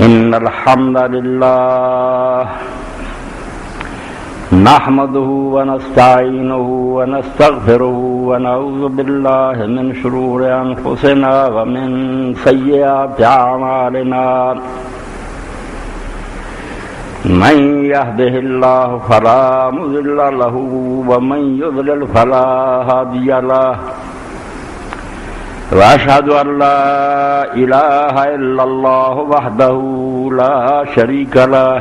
إن الحمد لله نحمده ونستعينه ونستغفره ونعوذ بالله من شرور أنفسنا ومن سيئات أعمالنا من يهده الله فلا مضل له ومن يضلل فلا هادي له وأشهد أن لا إله إلا الله وحده لا شريك له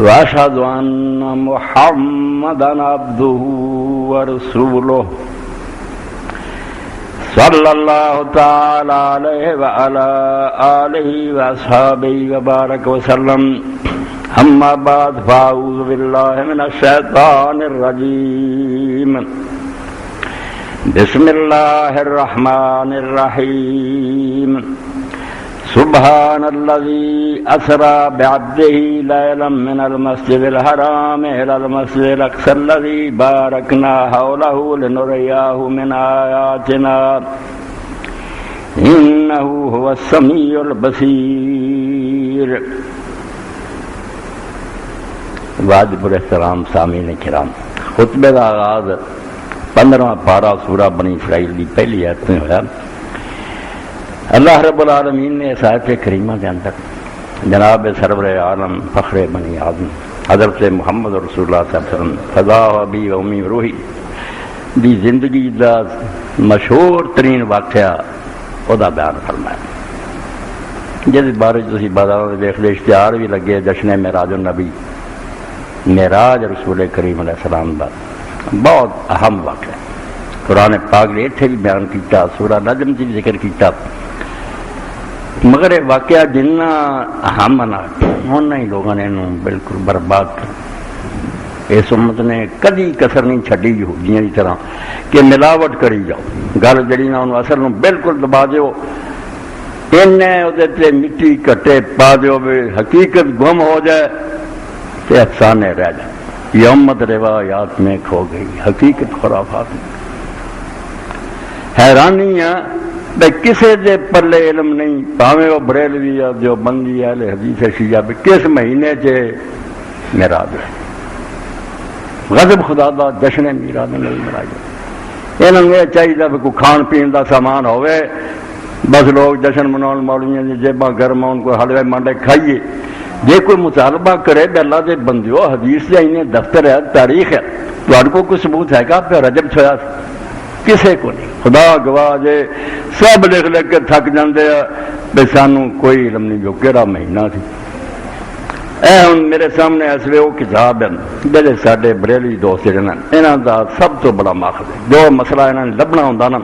وأشهد أن محمدا عبده ورسوله صلى الله تعالى عليه وعلى آله وأصحابه وبارك وسلم أما بعد فأعوذ بالله من الشيطان الرجيم بسم الله الرحمن الرحيم سبحان الذي أسرى بعبده ليلا من المسجد الحرام إلى المسجد الأقصى الذي باركنا حوله لنريه من آياتنا إنه هو السميع البصير. واجب الاحترام سامعین کرام، خطبے کا آغاز 15واں پارہ سورہ بنی اسرائیل کی پہلی آیت میں ہوا. اللہ رب العالمین نے اس آیت کریمہ کے اندر جناب سرور عالم فخر بنی آدم حضرت محمد رسول اللہ صلی اللہ علیہ وسلم فضا و ابی و امی روحی دی زندگی دا مشہور ترین واقعہ وہ بیان فرمایا، جس بارے تسی بازاروں میں دیکھ لے اشتہار بھی لگے جشن معراج النبی، معراج رسول کریم علیہ السلام دا بہت اہم واقعہ. قرآن پاک نے اتنے بھی بیان کیتا، سورہ نجم سے بھی ذکر کیتا، مگر یہ واقعہ جنہ اہم بنا انہوں ہی لوگوں نے انہوں بالکل برباد کر. اس امت نے کدی کسر نہیں چھڈی یہودیاں کی طرح کہ ملاوٹ کری جاؤ، گل جڑی نہ انہوں اصل نوں بالکل دبا دیو، تے مٹی کٹے پا دیو، حقیقت گم ہو جائے تے افسانے رہ جائے. یہ امت روایات میں کھو گئی، حقیقت خرافات میں. حیرانی ہے بھائی کسے دے پلے علم نہیں، پاویں وہ بریلوی یا جو بندی اہل حدیث شیعہ بھی کس مہینے چ معراج ہے. غضب خدا دا جشن میلاد نبی منایا. انہوں نے چاہیے بھی کوئی کھان پین دا سامان ہوئے، بس لوگ جشن مناؤ، مولویاں دی جیباں گرم ہون، کوئی حلوے مانڈے کھائیے. جے کوئی مطالبہ کرے کہ اللہ دے بندیو حدیث دے اینے دفتر ہے، تاریخ ہے، تو آپ کو کوئی ثبوت ہے گا پہ رجب چھویا؟ کسے کو نہیں. خدا گواہ جے سب لکھ لکھ کے تھک جاندے ہیں بے سانوں کوئی علم نہیں جو کیڑا مہینہ تھی. اے ہن میرے سامنے اس لیے وہ کتاب ہے جڑے ساڈے بریلوی دوست جڑے نا انہاں دا سب تو بڑا ماخذ ہے. جو مسئلہ انہاں نے لبنا ہوندا نا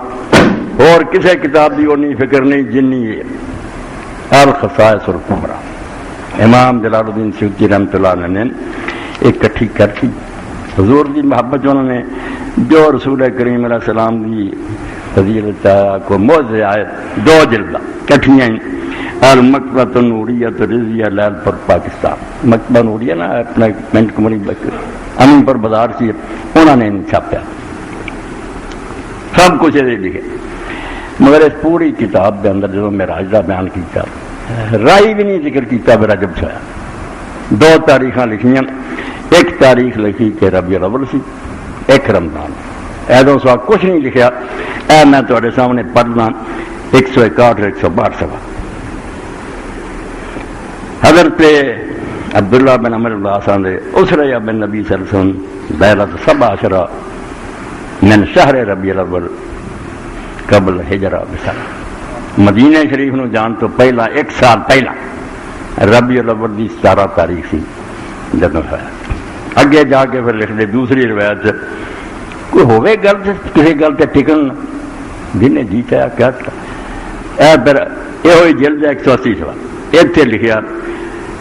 اور کسے کتاب دی اونی فکر نہیں جنی ہے الخصائص الکبریٰ. امام جلال الدین سیوطی رحمۃ اللہ علیہ نے اکٹھی کرتی حضور دی محبت انہوں نے جو رسول کریم علیہ السلام کی فضیلت کو موضع آیت 2 جلد کٹھیاں المکتبۃ النوریۃ رضیہ لیل پر پاکستان. مکتبہ نوریہ نا اپنا منٹ کمری امین پر بازار سی، انہوں نے چھاپیا سب کچھ لکھے. مگر اس پوری کتاب کے اندر جو معراج کا بیان کیا رائی بھی نہیں ذکر کیتا بھی رجب چھایا. 2 تاریخاں لکھیاں، ایک تاریخ لکھی کہ ربیع الاول سی، ایک رمضان. ایدوں سوا کچھ نہیں لکھیا. اے میں تھوڑے سامنے پڑھنا 161 162 صفحہ. حضرت عبداللہ بن عمر بن العاص نے اسري بالنبی صلی اللہ علیہ وسلم لیلۃ 17 من شہر ربیع الاول قبل ہجرہ بسنہ. مدینہ شریف نو جان تو پہلا 1 سال پہلا ربیع الاول کی 17 تاریخ سی جب ہوا. اگے جا کے پھر لکھ دے دوسری روایت کوئی ہوئے گل کسی گل تے ٹکن جنہیں جی چاہیا کیا اے پھر یہ ہوئی جلد 180 صفحہ. اتنے لکھیا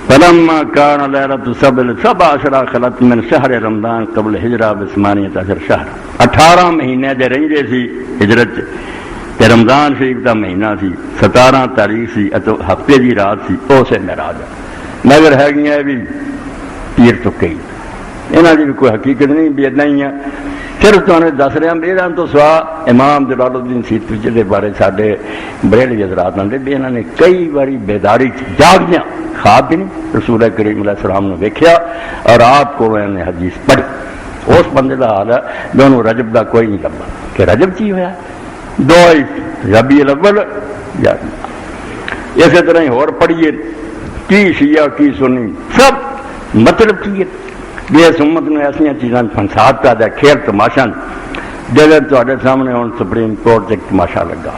فلما كان ليلة 17 خلت من شہر رمضان قبل ہجرہ ب18 شہر. 18 مہینے دے رہندے سی ہجرت تے رمضان شریف دا مہینہ سی، 17 تاریخ سی، ہفتے دی رات سی، اسے معراج. مگر ہے گیا بھی پیر چکے، انہاں دی بھی کوئی حقیقت نہیں بھی اتنا ہی ہے. صرف تمہیں دس رہا میرا تو سوا امام جلال الدین سیتوی کے بارے سارے بریلوی حضرات آتے بھی انہوں نے کئی باری بیداری جاگدیا خواب بھی نہیں رسول کریم علیہ السلام نے ویکھیا اور آپ کو انہوں نے حدیث پڑھی. اس بندے کا حال ہے دونوں رجب کا کوئی نہیں لگتا کہ رجب کی ہوا دو ربیع الاول یا اسی طرح ہی اور پڑھیے کی شیعہ کی سنی سب مطلب کی ہے اس امت نے ایسا چیزاں فنساد پہ دیا کھیل تماشا جب تے سامنے ہوں سپریم کورٹ ایک تماشا لگا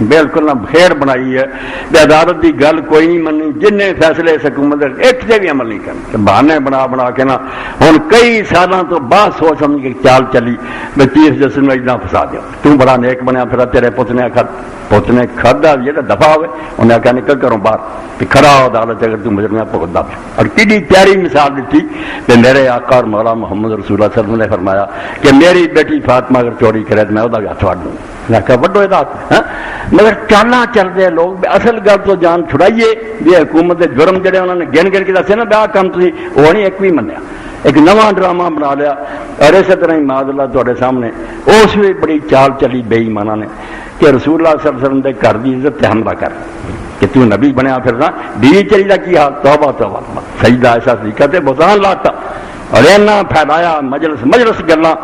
بالکل نہ خیر بنائی ہے بے عدالت کی گل کوئی نہیں منی جن فیصلے اس حکومت ایک سے بھی عمل نہیں کرتے بہانے بنا بنا کے نا ہوں کئی سالوں تو بعد سوچ سمجھ کے چال چلی میں چیف جسٹس نے اتنا پھسا دیا تو بڑا نیک بنیا پھر تیرے پوت نے کھدا جا دفاع ہوئے انہیں آخیا نکل کروں باہر کھڑا ہو عدالت اگر تو مجرمہ پکڑا اور کڈی پیاری مثال دیتی کہ میرے آقا اور مولا محمد رسول اللہ صلی اللہ علیہ وسلم نے فرمایا کہ میری بیٹی فاطمہ اگر چوری کرے تو میں وہ ہاتھ وڑ دوں. میں کہا وڈو یہ مگر چالاں چلتے ہیں لوگ اصل گل تو جان چھڑائیے بھی حکومت جرم جڑے انہوں نے گن گن کے دسے نا بیا کام تھی وہ نہیں ایک بھی منیا ایک نواں ڈرامہ بنا لیا. اور اسی طرح ہی معاذ اللہ تھوڑے سامنے اس بھی بڑی چال چلی بے ایمانہ نے کہ رسول اللہ صلی اللہ علیہ وسلم کے گھر کی عزت حملہ کر کہ تو نبی بنیا پھرنا بیوی چلی دا کی حال توبہ توبہ سجدہ ایسا طریقہ تے بہتان لاتا اور اینا پھیلایا مجلس گلا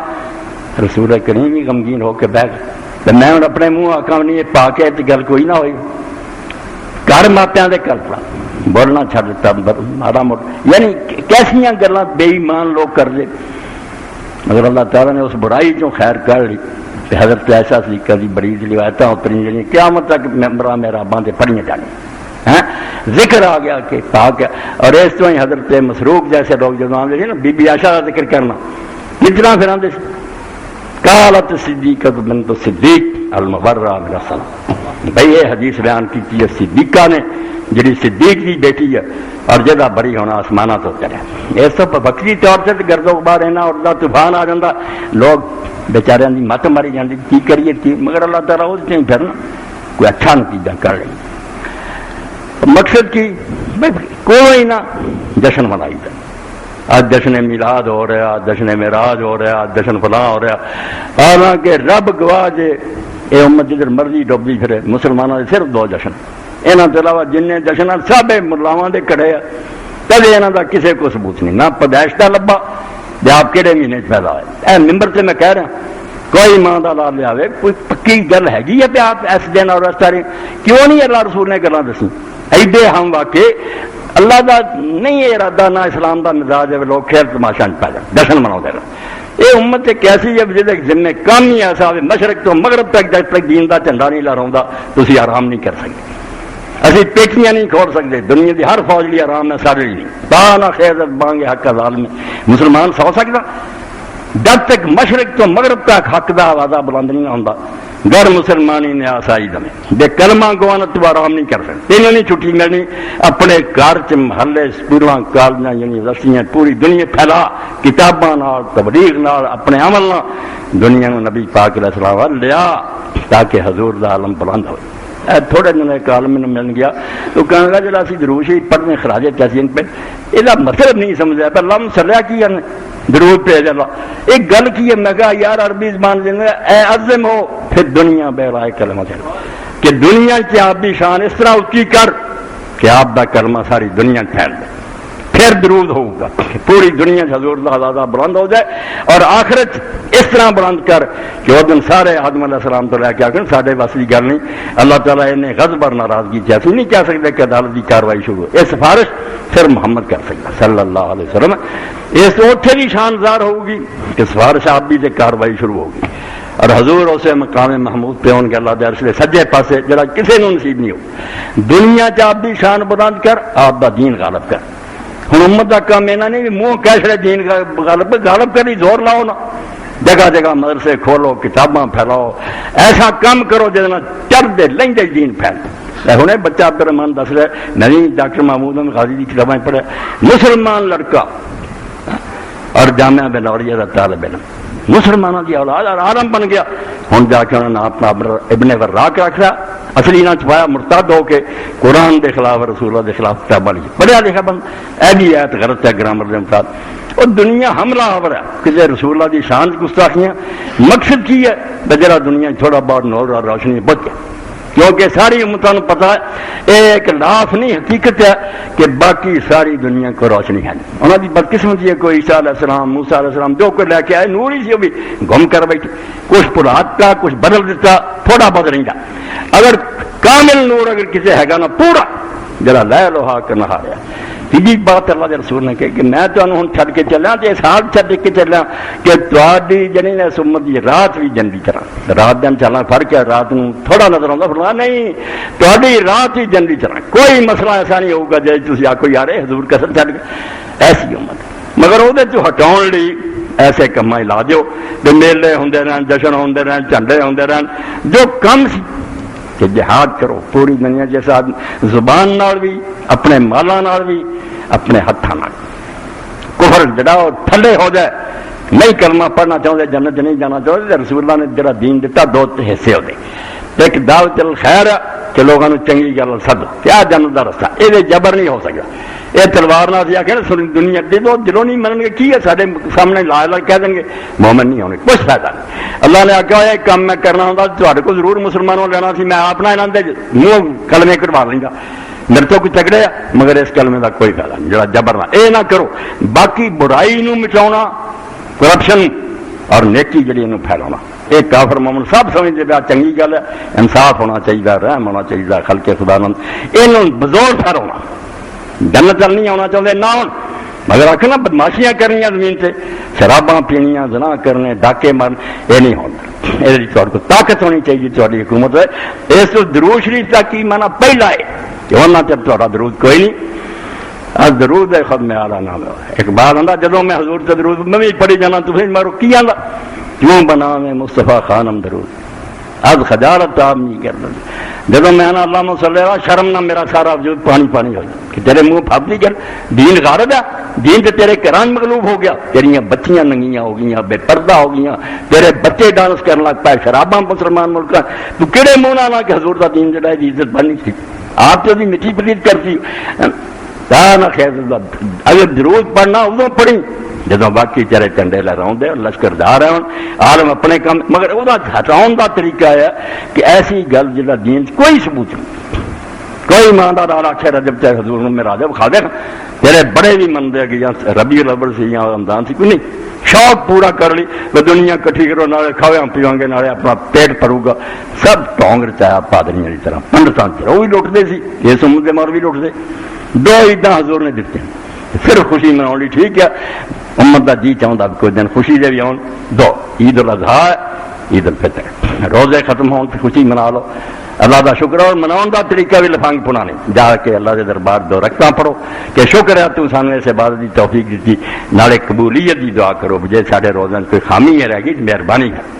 رسول کریم بھی غمگین ہو کے بہ گئے. میں ہوں اپنے منہ آکا نہیں پا کے گل کوئی نہ ہوئی گھر ماپیاں دے کر پڑا بولنا چھڈ دیتا ماڑا موٹا یعنی کیسیاں گلاں بے ایمان لوگ کر لے مگر اللہ تعالیٰ نے اس برائی چوں خیر کر لی. حضرت ایسا طریقہ کی بڑی روایت اتری جی قیامت تک ممبر میرا باندھے پڑھیاں جانی ذکر آ گیا کہ پاک ہے. اور اس تو ہی حضرت مسروق جیسے لوگ جب آتے نا بی بی عائشہ کا ذکر کرنا کتنا پھر آتے قالت صدیقہ بنت صدیق المبرہ من الصلاۃ. بھائی یہ حدیث بیان کی ہے صدیقہ نے جی صدیق کی بیٹی ہے اور جگہ بڑی ہونا آسمانہ تو چلے اس تو بکری طور سے گرد و غبار رہنا اور طوفان آ جاتا لوگ بیچارے کی مت ماری جاتی کی کریے مگر اللہ تعالیٰ اس سے پھرنا کوئی اچھا نتیجہ کر رہی. مقصد کی کوئی نہ جشن منائی جائے آج جشن میلاد ہو رہا آج جشن معراج ہو رہا آج جشن فلاں ہو رہا حالانکہ رب گواہ جے یہ امت جدھر مرضی ڈوبی پھرے مسلمانوں کے صرف دو جشن یہاں کے علاوہ جن جشن سب ملاواں دے کڑے آ کدے یہاں کا کسی کو ثبوت نہیں نہ پیدائش کا لبا بھی آپ کہڑے مہینے پیدا ہوئے. اے ممبر سے میں کہہ رہا کوئی ماں کا لال لیا کوئی پکی گل ہے پہ آپ اس دن اور اس تاریخ کیوں نہیں اللہ رسول نے گلاں دسی ایڈے ہم واقع اللہ دا نہیں ارادہ نہ اسلام دا مزاج ہے لوگ کھیل تماشا پا جائیں جشن مناؤ دے رہے. یہ امت ایک ایسی ہے جہاں ذمہ کام ہی ایسا ہے مشرق تو مغرب تک جب تک دین دا جھنڈا نہیں لہراؤں تھی آرام نہیں کر سکتے. اسی پیٹیاں نہیں کھول سکتے دنیا کی ہر فوج لی آرام ہے سارے نہیں بانا خیر بانگے حق ظالم میں مسلمان سو سکتا جب تک مشرق تو مغرب تک حق دا آوازہ بلند نہیں ہوتا گر مسلمانی نے آسائی دمے بے کلمہ گوانا تو آرام نہیں کر سکتے. تینوں نہیں چھٹی ملنی اپنے گھر چ محلے سکولوں کالجاں یونیورسٹیاں پوری دنیا پھیلا کتاباں نال تبلیغ نال اپنے عمل نال دنیا کو نبی پاک علیہ السلام لیا تاکہ حضور دا عالم بلند ہوئے. تھوڑے دن ایک عالم میں مل گیا تو کہنے لگا جب اسی دروش ہی پڑھنے خراج تحسین پہ یہ مطلب نہیں سمجھا پہ لم سلیا کی درود پہ جلا ایک گل کی ہے میں کہا یار عربی زبان دیں گے اے عظم ہو پھر دنیا بے رائے کلمہ چلو کہ دنیا کی آپ بھی شان اس طرح اونچی کر کہ آپ دا کلمہ ساری دنیا پھیل دے پھر درود ہوگا پوری دنیا حضور اللہ زیادہ بلند ہو جائے اور آخرت اس طرح بلند کر کہ وہ دن سارے آدم علیہ السلام تو لے کے آخر سارے بس کی گل نہیں اللہ تعالیٰ انہیں غضب اور ناراضگی جیسی نہیں کہہ سکتے کہ عدالت کی کاروائی شروع ہو. یہ سفارش پھر محمد کر سکتا صلی اللہ علیہ وسلم. اس اتنے بھی شاندار ہوگی کہ سفارش آپ بھی سے کاروائی شروع ہوگی اور حضور اسے مقام محمود پہ ہون کے اللہ دے عرش دے سجے پاسے جڑا کسی نے نصیب نہیں ہو دنیا چ آپ بھی شان بلند کر آپ دا دین غالب کر. ہوں امت کا کام اینا نہیں منہ کیسے دین غالب کر ہی زور لاؤ نا جگہ جگہ مدرسے کھولو کتاباں پھیلاؤ ایسا کام کرو جہاں چڑھ دے لیں دین پھیل. ہوں بچہ عبد الرحمان دس رہا نہیں ڈاکٹر محمود احمد غازی کی کتابیں پڑھے مسلمان لڑکا اور جامعہ بلوریہ کا طالب علم مسلمانوں کی اولاد اور عالم بن گیا. ہوں جا کے انہوں نے اپنا ابن وراق رکھا اصلی نہ چھپایا مرتد ہو کے قرآن کے خلاف رسول اللہ کے خلاف کتابیں لکھی پڑھیا لکھا بند ایسی آیت غلط ہے گرامر کے مطابق وہ دنیا حملہ آور ہے کسی رسول اللہ کی شان گستاخیاں مقصد کی ہے بجرا دنیا چھوڑا بہت نور اور روشنی بچ گیا کیونکہ ساری امتوں کو پتا ہے یہ ایک لاف نہیں حقیقت ہے کہ باقی ساری دنیا کو روشنی ہے نہیں انہوں کی بدقسمتی ہے کوئی عیسیٰ علیہ السلام موسیٰ علیہ السلام جو کوئی لے کے آئے نور ہی سی وہ بھی گم کر بیٹھے کچھ پراتا کچھ بدل دیتا تھوڑا بہت رہتا اگر کامل نور اگر کسی ہے گا نا پورا جرا لے لوہا کر نہ رہا تیجی بات اللہ کے رسول نے کہ میں تمہیں ہوں چھڈ کے چلیا تو اس حال چھڈ کے چلیا کہ تاری جنی نے سمت کی رات بھی جنتی طرح رات دن چلنا فرق ہے رات کو تھوڑا نظر آتا فرما نہیں تاری رات ہی جنتی طرح کوئی مسئلہ ایسا نہیں ہوگا جی تھی آخو یار حضور کسر چھڈ کے ایسی امت مگر وہ ہٹاؤ لی ایسے کام لا دیو میلے ہوں رہن جشن ہوں رہن جھنڈے ہوں رہن جو کم سی کہ جہاد کرو پوری دنیا جیسا زبان نال بھی اپنے مالاں نال بھی اپنے ہاتھاں نال کفر جڑاؤ تھلے ہو جائے نہیں کلمہ پڑھنا چاہتے جنت نہیں جانا چاہتے رسول اللہ نے جڑا دین دیتا دو حصے ہوتے ایک دعوت الخیر ہے کہ لوگوں نے چنگی گل سدو کیا جنت کا رستہ یہ جبر نہیں ہو سکتا یہ تلوار نہ سی آخر دنیا دو دلوں نہیں منن گے کی ہے سارے سامنے لا لا کہہ دیں گے مومن نہیں ہونے کچھ فائدہ نہیں اللہ نے آخیا یہ کام میں کرنا ہوتا تے کو ضرور مسلمانوں لینا سی میں اپنا یہاں دے منہ کلمے کروا لیں گا میرے تو کوئی تگڑے ہے مگر اس کلمے کا کوئی فائدہ نہیں جڑا جبر نہ یہ نہ کرو باقی برائی نو مٹاؤنا کرپشن اور نیکی جڑی انہوں پھیلانا ایک کافر مومن سب سمجھتے پیا چنگی گل ہے انصاف ہونا چاہیے رحم ہونا چاہیے خلق خدا نند یہ بزور پھیلاؤنا جنت چل نہیں آنا چاہتے نہ ہوں مگر آخنا بدماشیاں کرنی زمین سے شراباں پینیاں زنا کرنے ڈاکے مارنے یہ نہیں ہونا یہ کو طاقت ہونی چاہیے تاری حکومت ہے اس تو درود شریف کا کی مانا پہلا ہے کہ ہونا چب تا درود کوئی نہیں درود ہے خود میں آ رہا نام اقبال آتا جدو میں حضور سے درود میں بھی پڑھی جانا تھی مارو کی آتا کیوں بنا میں مصطفیٰ خانم درود از خجالت آپ نہیں کرتا جب میں نا اللہ صلی اللہ شرم نہ میرا سارا وجود پانی پانی ہو جائے کہ تیرے منہ پھپ نہیں کر دین غارب ہے دین تو تیرے کران مغلوب ہو گیا تیریاں بچیاں ننگیاں ہو گئی بے پردہ ہو گئی تیرے بچے ڈانس کرنے لگ پائے شراباں مسلمان ملک تو کہڑے منہ نہ کہ حضور کا دین جڑا ہے عزت بننی تھی آپ تو مٹی پلیت کرتی نہ خیر اگر درود پڑھنا ادو پڑھی جدو باقی چرے چنڈے لہراؤ لشکردار ہیں عالم اپنے کام مگر وہ ہٹاؤ کا طریقہ ہے کہ ایسی گل جا دین کوئی ثبوت نہیں کوئی ایماندار آخر رجب چاہے حضور میں راجا کھا دے تیرے بڑے بھی منتے کہ یا ربیع الاول سی یا رمضان سی کوئی نہیں شوق پورا کر لی وہ دنیا کٹھی کرو نالے کھاوے پیو گے نالے اپنا پیٹ بھرو گا سب ٹونگ رچایا پادریاں کی طرح پنڈتاں وہ بھی لٹتے سی یہ سمجھ کے مر بھی لٹتے دو عیداں حضور نے دیتے صرف خوشی مناؤ لی ٹھیک ہے امت کا جی چاہتا کوئی دن خوشی دے بھی آن دو عید الاضحیٰ عید الفطر روزے ختم ہون تو خوشی منا لو اللہ کا شکر اور مناؤ کا طریقہ بھی لفانگ پڑھانے جا کے اللہ کے دربار دو رکھتا پڑھو کہ شکر ہے تو سانو اس عبادت کی توفیق دیتی نالے قبولیت کی دعا کرو جی سارے روزے کوئی خامی ہے رہ گئی مہربانی کر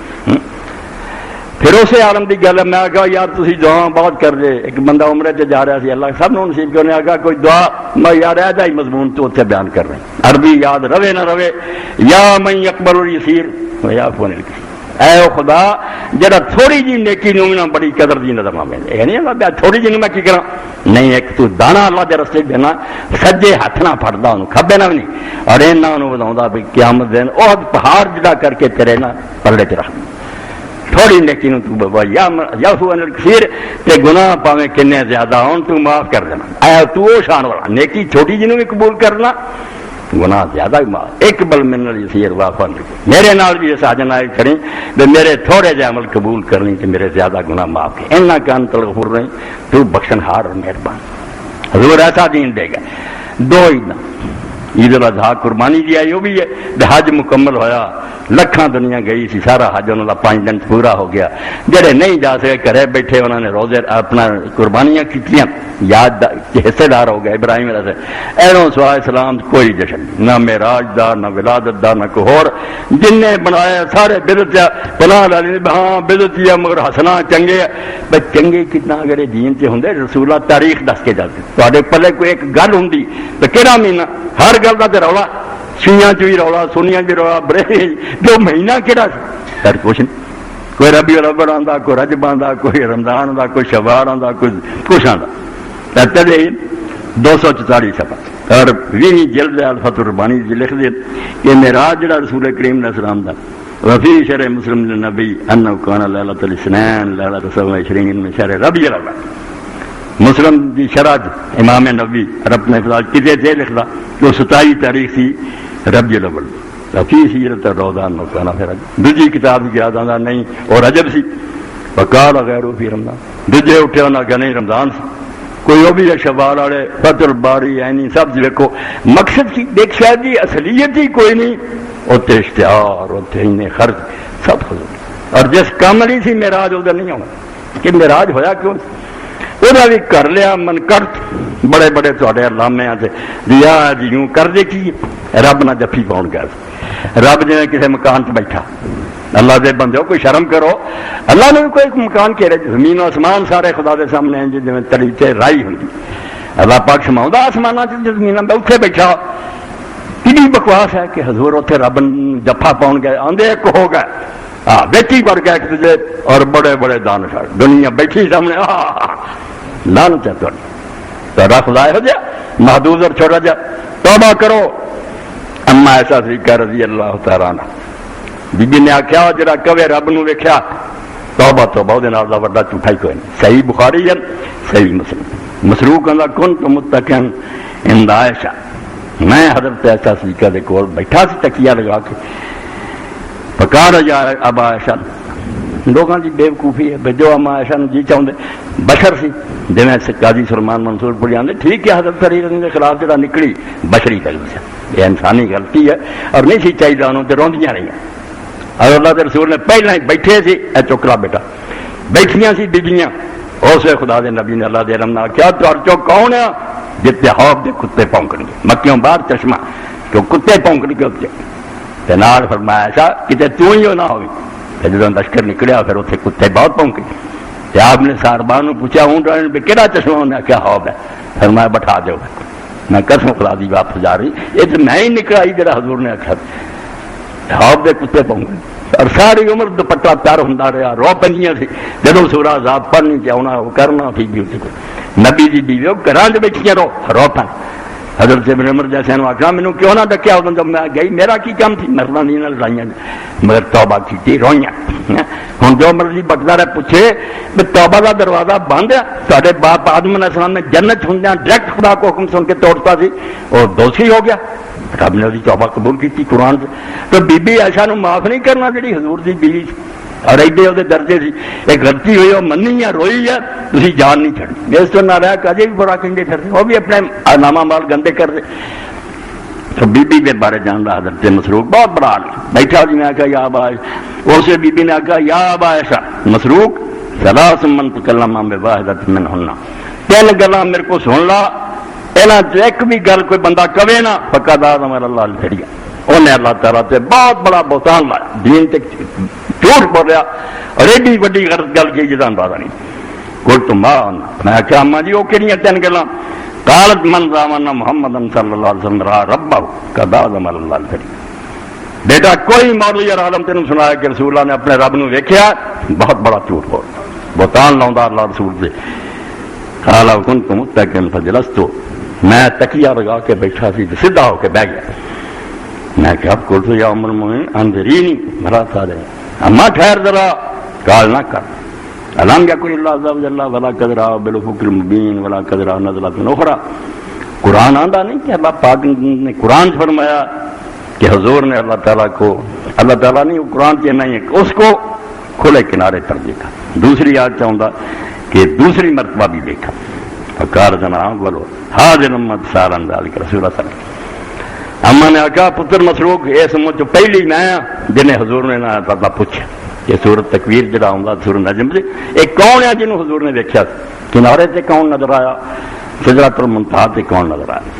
پھر اسی عالم کی گل ہے میں کہا یار تھی دعا بہت کر دے ایک بندہ عمرے سے جا رہا سی اللہ سب نے نصیب کرنے آگا کوئی دعا میں یار ایسا ہی مضمون تو اتنے بیان کر رہے ہیں عربی یاد رہے نہ رہے یا من یقبل الیسیر یا فون اے خدا جڑا تھوڑی جی نیکی نو نہ بڑی قدر دی نظر آوے یہ نہیں اللہ تھوڑی جی میں کی کراں نہیں ایک تو دانا اللہ دے رستے دینا سجے ہاتھ نہ پھڑدا اونوں کھبے نہ نہیں اور انہاں اونوں وداوندا بھی قیامت دن او پہاڑ جڑا کر کے تیرے نہ پلڑے تے رکھ تھوڑی نیکی نو تو بابا یا فون الکثیر تے گناہ پاویں کنے زیادہ ہون تو معاف کر دینا اے تو شان والا نیکی چھوٹی جی نو بھی قبول کرنا گناہ زیادہ ہی معاف اقبل من الیسیر وافن میرے نال بھی ساجن آئے کریں کہ میرے تھوڑے جے عمل قبول کرنی کہ میرے زیادہ گناہ معاف کریں انہا کان تلغفر رہی تو بخشن ہار اور مہربان حضور ایسا دین دے گا دو عیداں عید الاضحیٰ قربانی دی آئی وہ بھی ہے حج مکمل ہویا لکھاں دنیا گئی سی سارا حج انہوں کا 5 دن پورا ہو گیا جڑے نہیں جا سکے گھرے بیٹھے انہوں نے روزے اپنا قربانیاں کیتیاں یاد حصے دار ہو گئے ابراہیم علیہ السلام سوا اسلام کوئی جشن نہ معراج دا نہ ولادت دا نہ کوئی اور جن نے بنایا سارے بدعت پناہ لا لیں ہاں بدعت ہے مگر ہسنا چنگے بھائی چنگے کتنا اگر دین سے ہوں رسول اللہ تاریخ دس کے جاتے تے پلے کوئی ایک گل ہوں تو کہڑا مہینہ ہر گل کا تو رولا شیاں چ بھی رولا سنیاں بھی رولا بڑے جو مہینہ کہڑا سر کچھ نہیں کوئی ربیع الاول آتا کوئی رجب آتا کوئی رمضان آتا کوئی شوال آتا کوئی کچھ آتا 244 صفحہ اور 20 جلد الفتح الربانی جی لکھ دے کہ معراج جڑا رسول کریم علیہ السلام دا وفی شرح مسلم للنبی انہ کان لیلۃ الاثنین لیلۃ 27 من شہر ربیع الاول مسلم دی شرح امام نبی رب نے فضال کتے سے لکھدا جو 27 تاریخ تھی ربیع الاول فی سیرت الروضان مکانہ پھر دوسری کتاب کی یاد آندا نہیں اور رجب سی وقال غیر فی رمضان دوجے اٹھے انہاں کہ نہیں رمضان سی کوئی وہ بھی ہے شوال والے فتح الباری یعنی سب دیکھو مقصد کی دیکھ شاید جی اصلیت ہی کوئی نہیں اتنے اشتہار اتنے انہیں خرچ سب حضور اور جس کام نہیں سی معراج ادھر نہیں ہونا کہ معراج ہویا کیوں وہ بھی کر لیا من کرت بڑے بڑے تھوڑے علامے سے دیا جی یوں کر دے کی رب نہ جفی پاؤن گیا رب جی کسی مکان سے بیٹھا اللہ دے بندے کوئی شرم کرو اللہ نے کوئی مکان کہہ رہے زمین و آسمان سارے خدا دے سامنے ہیں جی تریچے رائی ہوتی اللہ پاک سماؤں آسمان سے زمین اتنے بیٹھا کتنی بکواس ہے کہ حضور اتنے رب جفا پاؤن گئے آدھے ایک ہو گئے ہاں بیٹھی پڑ گئے ایک دوسرے اور بڑے بڑے دانشور دنیا بیٹھی سامنے لانت ہے تھوڑا خدا ہو جائے محدود اور چھوڑا جائے توبہ کرو اما ایسا طریقہ رضی اللہ تعالیٰ عنہ بی بی نے آخیا جڑا کہے رب نو ویکھیا توبہ توبہ دے نال دا وڈا جھوٹا ہی کوئی نہیں صحیح بخاری ہے صحیح مسلم مسروق اندا کنت متکئن عند عائشہ میں حضرت عائشہ صدیقہ دے کول بیٹھا سی تکیہ لگا کے فقال یا ابا عائشہ لوگاں دی بے وقوفی ہے جو اما عائشہ جی چاہندے بشر سی جویں قاضی سلمان منصور پڑھی آندے ٹھیک ہے حضرت علی دے خلاف جڑا نکلی بشری غلطی ہے یہ انسانی غلطی ہے اور نہیں سی چاہیے انہوں تے روندیاں رہیاں اور اللہ کے رسول نے پہلے ہی بیٹھے سی اے چکلا بیٹا بیٹھیاں سی بیبیاں اسے خدا دے نبی نے اللہ دے علم نال کیا تو چو کون ہے جتے خوف دے کتے پونکن گے مکیوں باہر چشمہ جو کتے پونکن گے تے نال فرمایا ایسا کتے تو ہی نہ ہوئی تے جدوں لشکر نکلیا پھر اتنے کتے بہت پونکے تے آپ نے صاحبان نو پوچھا اونٹ بھی کہڑا چشمہ انہیں کیا خوف ہے فرمایا بٹھا دو میں قسم خدا دی واپس جا رہی یہ تو میں ہی نکلا ہی جڑا حضور نے آخیا خواب دے کتے پاؤں گے اور ساری عمر دوپٹہ پیار ہوں رہا رو پنجیاں سی جدو سورا عذاب پڑھنی چاہنا وہ کرنا ٹھیک بھی ہوتی نبی دی بیوی وہ گھراں دے بیٹھیاں رو پن حضرت ابن عمر جیسے آخنا مینوں کیوں نہ ڈکیا ادو جب میں گئی میرا کی کام تھی مرنا نہیں نہ لڑائیاں مگر توبہ کی روئیاں ہوں جو مرضی بکتا رہے پوچھے بھی توبہ کا دروازہ بند ہے سارے باپ آدم علیہ السلام نے جنت ہوندیاں ڈائریکٹ خدا کو حکم سن کے توڑتا سی اور دوشی ہو گیا رب نے وہی توبہ قبول کی قرآن سے تو بی بی عائشہ نو معاف نہیں کرنا جی حضور دی بیوی اور ایڈے وہ درجے سی ایک غلطی ہوئی وہ منی ہے روئی ہے تھی جان نہیں چڑھنی اس تو نہ رہا کہ اجے بھی بڑا کہیں پھرتے وہ بھی اپنے نامہ مال گندے کرتے تو بی بی کے بارے جان رہا حضرت مسروق بہت بڑا بیٹھا جی نے آخیا یا ابا اسے بی بی نے آخیا یا ابا عائشہ مسروق ثلاث من تکلم بواحدۃ منہن تین گلاں میرے کو سن لا یہاں ایک بھی گل کوئی بندہ کہے نا فقط آدم اللہ لڑیا انہیں اللہ تعالیٰ سے بہت بڑا بہتان لایا دین تک جھوٹ بول رہا اور ایڈی وڈی غلط گل کی جدا اندازہ نہیں کوئی تو میں آخیا اما جی وہ کہڑی تین گلاں قالت من زامن محمد صلی اللہ علیہ وسلم را ربہ قد آدم اللہ لڑیا بیٹا کوئی مولوی اور عالم تینوں سنایا کہ رسول اللہ نے اپنے رب نو ویکھیا بہت بڑا جھوٹ بول بہتان لاؤں اللہ رسول سے قال كنت متكئا فجلست میں تکیہ لگا کے بیٹھا سی سیدھا ہو کے بیٹھ گیا میں کہ اب قلت یا ام المؤمنین انظرینی مرا سارے اما ٹھہر ذرا قال نہ کر الم یکن اللہ عز وجل ولا قدر بالافق المبین ولا قدر نزلۃ اخرى قرآن آندا نہیں کہ اللہ پاک نے قرآن فرمایا کہ حضور نے اللہ تعالیٰ کو اللہ تعالیٰ نے قرآن کے نہیں اس کو کھلے کنارے پر دیکھا دوسری یاد چاہتا کہ دوسری مرتبہ بھی دیکھا فقال جناب بولو حاضر امت سارن ذالک رسول اللہ صلی اللہ علیہ وسلم اما نے آخا پتر مسروق اس امت جو پہلی میں جنہیں حضور نے نہ پتا پوچھا یہ سورت تکویر جڑا ہوں سورت نجم سے ایک کون ہے جنہوں حضور نے دیکھا کنارے سے کون نظر آیا سدرۃ المنتہا سے کون نظر آیا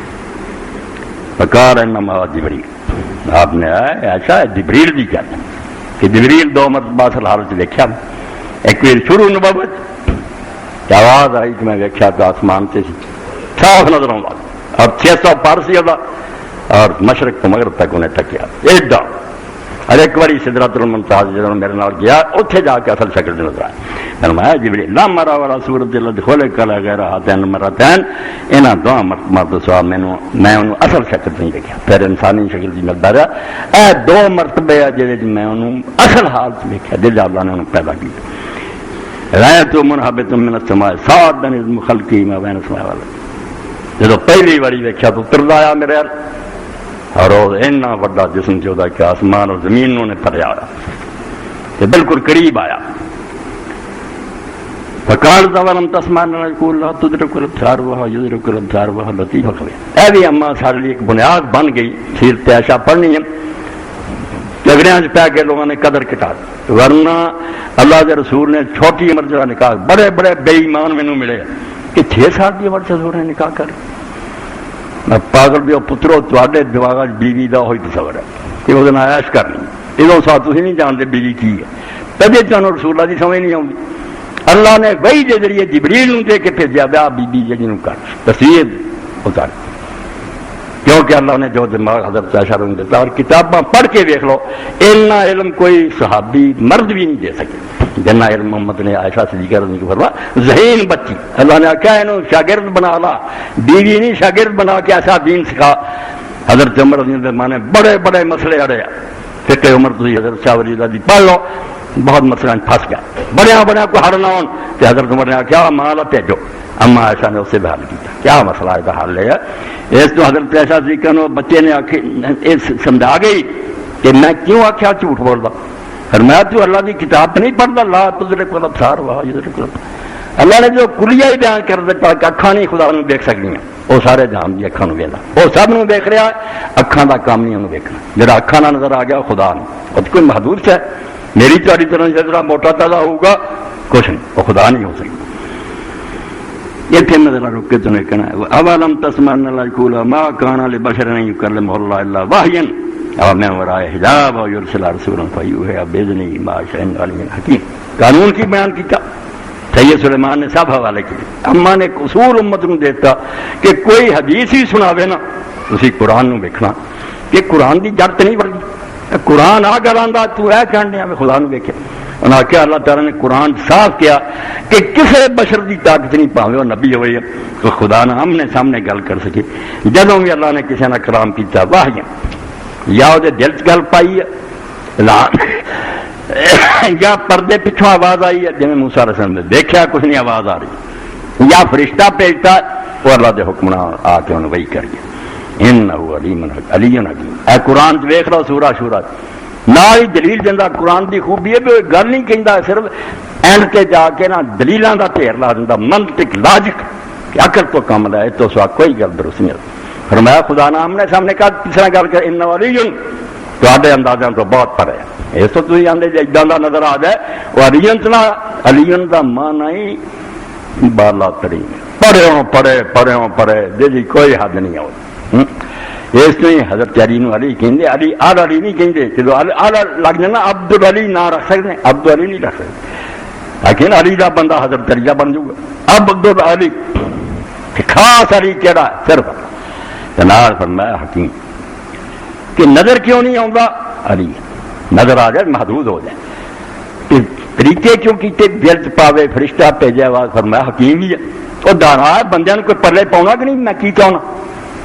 فقال انما جبریل آپ نے ایسا ہے جبریل بھی کہتے ہیں کہ جبریل دو مرتبہ حالت دیکھا ایک بار شروع نبوت کہ آواز آئی کہ میں دیکھا تو آسمان سے صاف نظر آؤں اور 600 پار سی اور مشرق تو مغرب تک انہیں تکیا ایڈا اور ایک بار سدرۃ المنتہا جب میرے نال گیا اتنے جا کے اصل شکل نظر آیا. فرمایا جبریل لا مرا والا سورت اللہ کھولے کلا غیر ہاتین مرتین انہاں دو مرتبہ سوا میں انہوں اصل شکل نہیں دیکھا. پھر انسانی شکل کی ملتا رہا. اے دو مرتبے جہاں میں انہوں اصل حالت دیکھا جب اللہ نے انہوں پیدا کیا. رایت منحبت من السماء صاعدا اذ خلقی ما بین السماء والارض. جب پہلی باری دیکھا تو اتردا آیا میرے اور اینا بڑا جسم چودا کہ آسمان اور زمین نے پریا کہ بالکل قریب آیا. فقال ولم تسمع نقول لا تدرك الابصار وهو يدرك الابصار وهو لطيف الخبير. اے بھی اما سارے لیے ایک بنیاد بن گئی. سیرت عائشہ پڑھنی ہے جگڑیاں پہ کے لوگوں نے قدر کٹا دی. ورنہ اللہ کے رسول نے چھوٹی عمر جو نکاح بڑے بڑے بے ایمان مینوں ملے کہ 6 سال کی عمر سے حضور نے نکاح کر. میں پاگل بھی پترو تے دماغ بیوی کا وہی تصور ہے کہ وہ دن عائش کرنی. ادو سا تھی نہیں جانتے بیوی کی ہے کدے تمہیں رسول اللہ کی سمجھ نہیں آتی. اللہ نے وہی کے ذریعے جبریل نو دے کے بھیجا بیا بی جی کر تصویر اتار کیونکہ اللہ نے جو دماغ حضرت عائشہ نے دیتا. اور کتاباں پڑھ کے دیکھ لو اتنا علم کوئی صحابی مرد بھی نہیں دے سکے جنا علم محمد نے عائشہ صدیقہ رضی اللہ عنہا ذہین بچی. اللہ نے آخیا انہوں شاگرد بنا لا بیوی نہیں شاگرد بنا کے ایسا دین سکھا. حضرت عمر رضی اللہ عنہ نے بڑے بڑے مسئلے اڑے فقہ عمر تھی حضرت شاہ ولی اللہ دی پڑھ لو بہت مسئلہ پھنس گیا بڑیا بڑیا کو ہر نہ ہون کہ حضرت عمر نے آخیا مالا بھیجو. اما عائشہ نے اس سے بھی حل کیا. کیا مسئلہ ہے کا حل ہے اس تو حضرت عائشہ صدیقہ نے بچے نے سمجھا گئی کہ میں کیوں آخیا جھوٹ بولتا. فرمایا تو اللہ کی کتاب نہیں پڑھتا لا تدرک الابصار وہو یدرک الابصار. اللہ نے جو کلیہ ہی بیان کر دیتا کہ اکھاں نہیں خدا نوں دیکھ سکدیاں وہ سارے جہان دی اکھاں نوں ویکھدا وہ سب نوں دیکھ رہا اکھاں دا کام نہیں انہوں دیکھنا. جڑا اکھاں نال نظر آ گیا خدا نہیں وہ کوئی محدود ہے. میری تاری طرح جتنا موٹا تازہ ہوگا کچھ نہیں وہ خدا نہیں ہو سکتا. یہ پھر میں ذرا رک کے تمہیں کہنا ہے اولم تسمع ان یقول ما کان لبشر ان یکلمہ اللہ الا وحیا او من وراء حجاب او یرسل رسولا فیوحی باذنہ ما شاء علیم حکیم. قانون کی بیان کیا سید سلیمان نے سب حوالے کیے. اما نے ایک اصول امت کو دیتا کہ کوئی حدیث ہی سناوے نا اسی قرآن نو دیکھنا کہ قرآن دی جڑ نہیں بڑی. قرآن آ گل آندا تو اے کہن دیا میں خدا نو دیکھے. انہاں کیا اللہ تعالیٰ نے قرآن صاف کیا کہ کسی بشر دی طاقت نہیں پاوے وہ نبی ہوئے کہ خدا نہ آمنے سامنے گل کر سکے. جدوں بھی اللہ نے کسی نے کلام کیتا واہ یا وہ دل چ گل پائی ہے یا پردے پچھوں آواز آئی ہے جی موسیٰ علیہ السلام نے دیکھا کچھ نہیں آواز آ رہی یا فرشتہ بھیجتا وہ اللہ دے حکم آ کے انہوں وہی کر گیا. انہو علیم حکیم. اے قرآن ویکھ لو سورہ شورہ نال ہی دلیل دینا. قرآن دی خوبی ہے بھی گل نہیں کہندا صرف اینڈ تے جا کے نا دلیلاں دا ڈھیر لا دیندا منطق لاجک کہ عقل تو کم ہے تو سوا کوئی گل درست نہیں. فرمایا خدا نے آمنے سامنے کا تیسرا گل کر انہو علی تواڈے اندازاں تو بہت پرے ہے. اس تو تسی آندے جے اِداں دا نظر آ جائے وہ علیین چنا علیین دا معنی بالا ترین پڑھے جی کوئی حد نہیں آؤ. اس نے حضرت علی نو علی کہندے علی آل علی نہیں کہندے جدو آل لگ جانا عبد علی نہ رکھ سکتے عبد علی نہیں رکھ سکتے لیکن علی دا بندہ حضرت علی بن جائے گا. عبد علی خاص علی کیڑا صرف جناب فرمایا حکیم کہ نظر کیوں نہیں آؤں علی نظر آ جائے محدود ہو جائے. طریقے کیوں کیتے دل چ پاوے فرشتہ بھیجا آواز فرمایا حکیم بھی ہے وہ دانا ہے بندیاں کوئی پلے پاؤنا کہ نہیں میں کی چاہنا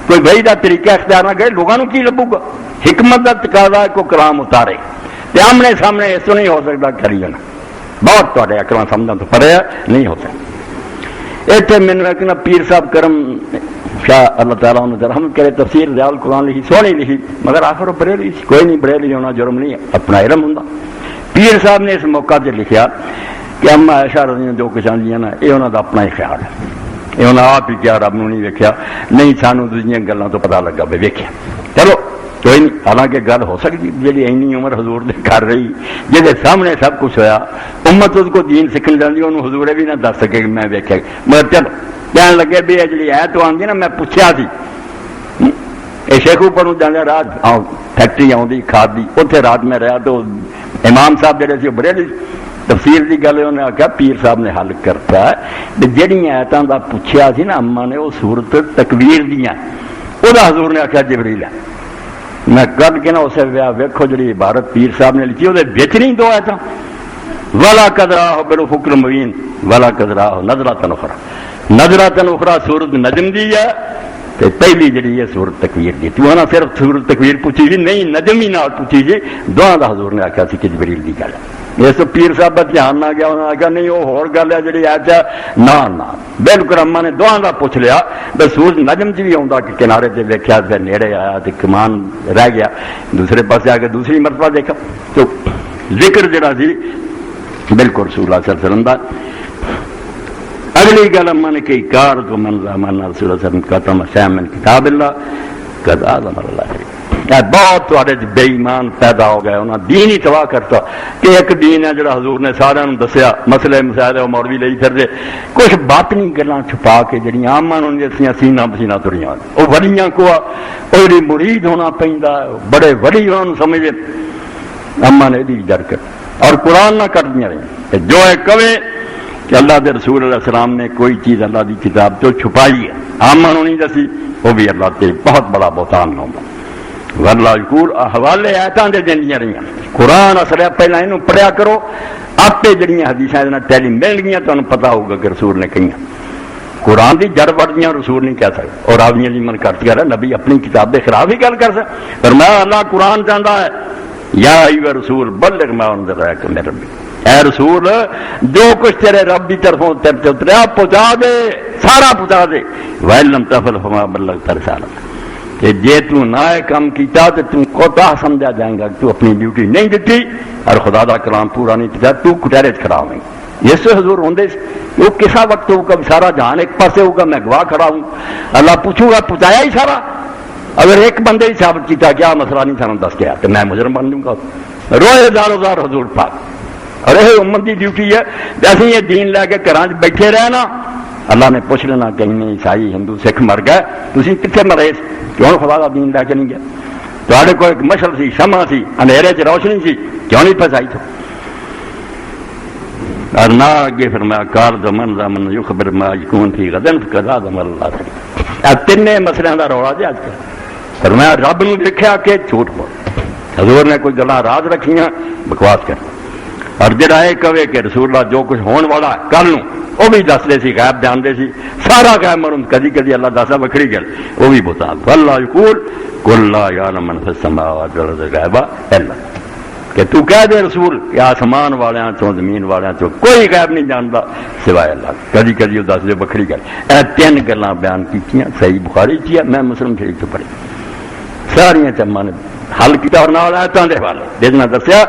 کوئی وہی دا طریقہ اختیار نہ کرے لوگوں کو کی لبو گا. حکمت کا تقاضا ہے کوئی کلام اتارے تے آمنے سامنے اس تو نہیں ہو سکتا کری جانا بہت تھوڑے اکرام سمجھا تو پڑے نہیں ہو سکتا. اتنے مینو ایک نا پیر صاحب کرم شاہ اللہ تعالیٰ انہوں رحمت کرے تفسیر ریاض قرآن لکھی سونی لکھی مگر آخر وہ بریلی کوئی نہیں بریلی ہونا جرم نہیں ہے اپنا علم ہوں. پیر صاحب نے اس موقع سے لکھا کہ اما عائشہ رضی اللہ جو کچھ آندیاں نا یہ انہوں کا اپنا ہی خیال ہے یہ انہیں آپ ہی کیا رب نو نہیں ویکھیا نہیں سانو دوسری گلوں تو پتا لگا بھی ویکھیا. چلو کوئی نہیں حالانکہ گل ہو سکتی جی اینی عمر حضور نے کر رہی جہاں سامنے سب کچھ ہویا امت اس کو دین سیکھن جاتی انہوں حضور بھی نہ دس سکے کہ میں ویکھیا مگر چلو کہنے لگے بھی جی ہے تو آتی نا میں پوچھا سی یہ شیخو پر جانے رات فیکٹری آؤں کھاد کی اتنے رات میں رہا تو امام صاحب جڑے سی بڑے تفسیر کی گل انہیں آخیا پیر صاحب نے حل کرتا ہے جہی آیتاں کا پوچھا سی نا اما نے وہ سورت تکویر دیا وہ حضور نے آخیا جبریل ہے میں کر کے نا اسے ویکھو جی عبارت پیر صاحب نے لکھی وہ نہیں دو آیا تھا والا قدرا ہو بلو فکر مبین والا قدرا ہو نظراتن اخرا نظراتن اخرا سورت نجم دی ہے تے پہلی جڑی ہے سورت تکویر دی تو نا صرف سورت تکویر پوچھی جی نہیں نجم ہی نال پوچھی جی دعا دا حضور نے آخیا سی کہ جبریل دی گل ہے اس پیر صاحب کا دھیان نہ گیا انہوں نے آخیا نہیں وہ ہور گل ہے جڑی آج نہ بالکل اما نے دعا دا پوچھ لیا بس سورج نجم چ بھی آتا کہ کنارے سے دیکھا پھر نیڑے آیا تو کمان رہ گیا دوسرے پاس آ کے دوسری مرتبہ دیکھا تو ذکر جڑا سی بالکل رسول اللہ صلی اللہ علیہ وسلم دا اگلی گل اما نے کہی کار تو من رحمان رسول اللہ صلی اللہ علیہ وسلم ختم شام من کتاب اللہ قد اعظم اللہ بہت تھوڑے بے ایمان پیدا ہو گئے انہوں نے دین ہی تباہ کرتا کہ ایک دین ہے جڑا حضور نے سارے دسیا مسئلے مسائل مولوی لئی پھرتے کچھ باطنی گلاں چھپا کے جڑیاں آماں جیسیاں سینہ پسینہ تریاں وہ ولیاں کو وہ جڑی مرید ہونا پیندا بڑے ولی انہوں سمجھے اما نے دی ڈر کر اور قرآن نہ کر دیا رہی جو ہے کہے کہ اللہ دے رسول علیہ السلام نے کوئی چیز اللہ دی کتاب تو چھپائی ہے آماں نہیں دسی وہ بھی اللہ تے بہت بڑا بہتان ہوگا واللہ یقول حوالے آیتاں دے دینیاں رہیاں قرآن اصل پہلے انہوں پڑھیا کرو آپ جڑیاں حدیثاں دے ٹیلی مل گیا تمہیں پتا ہوگا کہ رسول نے کہیں قرآن دی جڑ وڑیاں رسول نہیں کہہ سکتے اور راویاں جی من کرتی ہے نبی اپنی کتاب دے خلاف ہی گل کر سکتے پر میں اللہ قرآن چاہتا ہے یا ایوہ رسول بلغ ما انزل الیک من ربک اے رسول جو کچھ تیرے رب کی طرفوں تیرے اتریا پہنچا دے سارا پہنچا دے وَإِن لَمْ تَفْعَلْ فَمَا بَلَّغْتَ رِسَالَتَهُ کہ جے تو نہ کام کیتا تو تم کوتاہ سمجھا جائیں گا تو اپنی ڈیوٹی نہیں دیتی اور خدا دا کلام پورا نہیں کیا تو کٹہرے کھڑا ہوئے یہ سے حضور ہوندے وہ کسا وقت ہوگا سارا جہان ایک پاسے ہوگا میں گواہ کھڑا ہوں اللہ پوچھوں گا پہنچایا ہی سارا اگر ایک بندے ہی ثابت کیتا کیا مسئلہ نہیں سانوں دس کیا تو میں مجرم بن دوں گا روئے دار حضور پاک اور یہ امت کی ڈیوٹی ہے جیسے یہ دین لے کے گھر بیٹھے رہنا اللہ نے پوچھ لینا کہیں نہیں عیسائی ہندو سکھ مر گئے تھی کتنے مرے کیوں خدا کا دین لے کے نہیں گیا تے کو ایک مشل سی شمع سی اندھیرے چ روشنی سی کیوں نہیں پھنسائی تھا اور نہ اگے پھر میں کار دمن دمن یخبر ما یکون فی غدن قضا دم اللہ تین مسئلے کا رولا جی اج کل پر میں رب نو دیکھا کہ جھوٹ بول حضور نے کوئی گلاں راز رکھیاں بکواس کر اور جڑا یہ کہے کہ رسول اللہ جو کچھ ہون والا کل نو وہ بھی دستے سی غیب جانتے سی سارا غیب مرن کدی کدی اللہ دسا وکری گل وہ بھی بتا اللہ یقول قل لا یعلم من فی السماوات والارض الغیب الا کہ تو کہہ دے رسول کہ آسمان والیاں چوں زمین والیاں چوں کوئی غیب نہیں جانتا سوائے اللہ کدی کدی وہ دس دے وکری گل اے تین گلاں بیان کیتیاں صحیح بخاری چ ہے میں مسلم شریف تو پڑھی ساریاں چما نے حل کیا اور نال آیتاں دے حوالے دیکھنا دسیا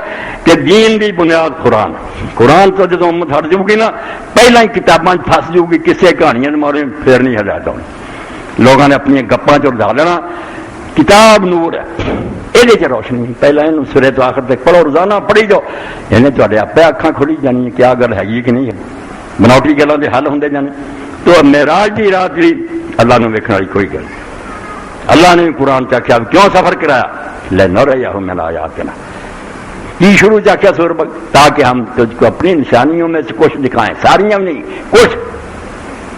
کہ دین دی بنیاد قرآن قرآن تو جدو امت ہٹ جائے گی نا پہلا ہی کتاباں پھس جائے گی کسے کہانیاں مارے پھر نہیں ہدایت ہونی لوگوں نے اپنی گپاں چ اڑا لینا کتاب نور ہے یہ روشنی پہلے یہ سرے تو آخر تک پڑھو روزانہ پڑھی جاؤ انہیں تے آپ اکھاں کھلی جانی کیا گل ہے کہ نہیں ہے بناوٹی گلوں کے حل ہوندے جانے تو معراج دی رات جی اللہ نے ویکھن والی کوئی گل اللہ نے قرآن چاہیا کیوں سفر کرایا لے نہ رہا ہوں میں آیات نا کی شروع چاہیا سور تاکہ ہم تجھ کو اپنی نشانیوں میں سے کچھ دکھائیں ساریاں نہیں کچھ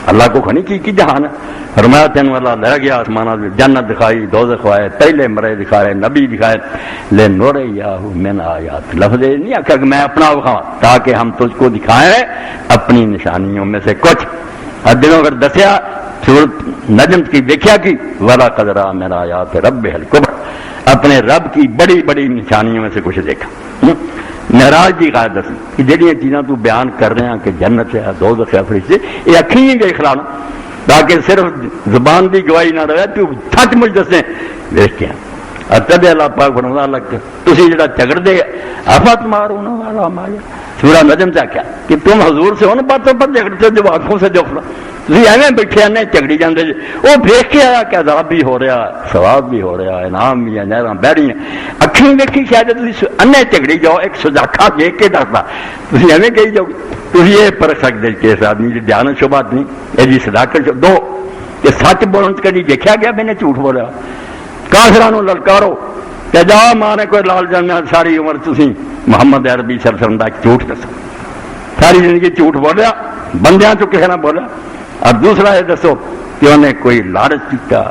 اللہ کو کھنی کی جہان ہے فرمایا تینوں اللہ لے گیا آسمانہ جنت دکھائی دوزخ کھوائے پہلے مرے دکھائے نبی دکھائے لے نورے یا من آیات لفظ نہیں آخر کہ میں اپنا دکھاؤں تاکہ ہم تجھ کو دکھائیں اپنی نشانیوں میں سے کچھ ہر دنوں اگر دسیا سورت نجم کی دیکھا کی ولا قدرا میرا آیات رب الکبر اپنے رب کی بڑی بڑی نشانیوں میں سے کچھ دیکھا معراج کی قاعدت کہ جہاں چیزاں تو بیان کر رہے ہیں کہ جنت ہے دوزخ ہے فرشتے یہ اکھیں ہی دیکھ لانا تاکہ صرف زبان کی گواہی نہ رہے تو سچ مجھ دسیں دیکھ کے اور تب اللہ پاک فرماتا لگ تسی جڑا جھگڑ دے آفت مارون والا مایا سورہ نجم سے کیا کہ تم حضور سے ان باتوں پر جھگڑتے جو آنکھوں سے جوفنا تھی ایویں بیٹھے آنے جھگڑی جاندے جی وہ دیکھ کے آیا کہ عذاب بھی ہو رہا ثواب بھی ہو رہا انعام بھی ہے نہراں بہ رہی ہیں اکھیں دیکھی شاید تھی انے جھگڑی جاؤ ایک سجاکھا دیکھ کے دستا تھی ایویں کہی جاؤ تھی یہ پرکھ سکتے کہ اس آدمی کی دیانت شبہات نہیں یہ جی صداقت دو کہ سچ بولن کدی دیکھا گیا میں نے جھوٹ بولیا کافرانو للکارو کہ جا مانے کوئی لال جانا ساری عمر تسی محمد عربی صلی اللہ علیہ وسلم جھوٹ دسو ساری زندگی جھوٹ بولیا بندیاں چ کسی نہ بولیا اور دوسرا یہ دسو کہ انہیں کوئی لالچ کیا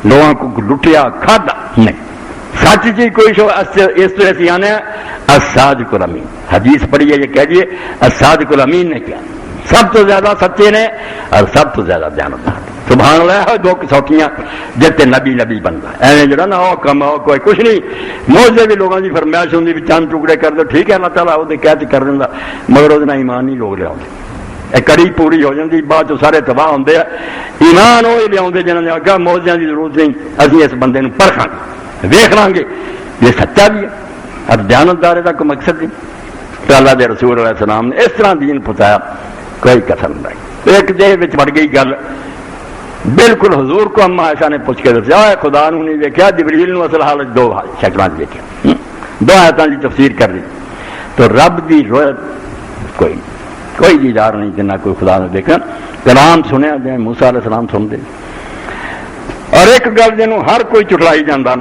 لوگوں کو لٹیا کھادا نہیں سچ جی کوئی شو اس طرح سے آنے الصادق الامین، حدیث پڑھی ہے یہ کہہ دیے الصادق الامین نے کیا سب تو زیادہ سچے نے اور سب تو زیادہ دیانتدار۔ سبحان اللہ، دو سوکیاں جتے نبی نبی بنتا ہے ایویں جڑا نا کم کوئی کچھ نہیں، موجے بھی لوگوں کی فرمائش ہوندی بھی چند ٹکڑے کر دو، ٹھیک ہے اللہ تعالیٰ وہ کہہ کر دیندا، مگر وہ ایمان نہیں لوگ لیا کڑی پوری ہو جاتی، بعد سارے تباہ ہوندے ہیں۔ ایمان وہ لیا جنہوں نے آگاہ موجیاں کی ضرورت نہیں، ابھی اس بندے نوں پرکھاں گے ویکھ لیں گے یہ سچا بھی ہے اور دیانتدار کا کوئی مقصد نہیں۔ تو اللہ دے رسول علیہ السلام نے اس طرح دین پہنچایا، کوئی کسر نہیں رہی۔ ایک دے وچ بڑھ گئی گل، بالکل حضور کو اما عائشہ نے پوچھ کے دسیا خدا نوں نہیں ویکھیا، جبریل نوں اصل حالت دو شکلاں ویکھیا، دو آیتاں دی تفسیر کر دی۔ تو رب دی رویت کوئی دیدار نہیں جنہ کوئی خدا نے دیکھا، کلام سنیا جائے موسیٰ علیہ السلام سنتے، اور ایک گل جنوں ہر کوئی چٹلائی جاندہ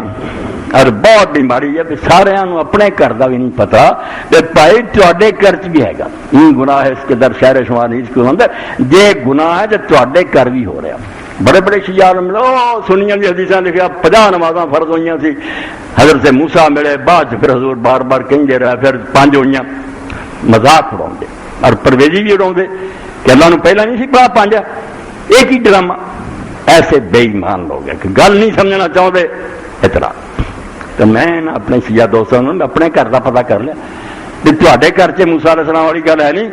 اور بہت بیماری ہے کہ سارے اپنے گھر کا بھی نہیں پتا کہ بھائی تے گھر چ بھی ہے گا یہ گناہ ہے، اس کے در شہر شمار نہیں اس کو اندر جے گناہ ہے تو تے گھر بھی ہو رہا۔ بڑے بڑے شیار ملو سنیاں دی حدیثاں لکھا 50 نمازاں فرض ہوئی سی، حضرت موسیٰ ملے بعد پھر حضور بار بار کہیں دے رہا، پھر 5 ہوئی، مذاق اڑاؤ اور پرویزی بھی اڑاؤ کہ اللہ نے پہلا نہیں سی پڑھا 5، ایک ہی ڈرامہ۔ ایسے بے ایمان لوگ ہیں کہ گل نہیں سمجھنا چاہتے اتنا۔ تو میں اپنے سیاح دوستوں نے اپنے گھر کا پتا کر لیا کہ تے گھر سے موسیٰ علیہ السلام والی گل ہے نہیں،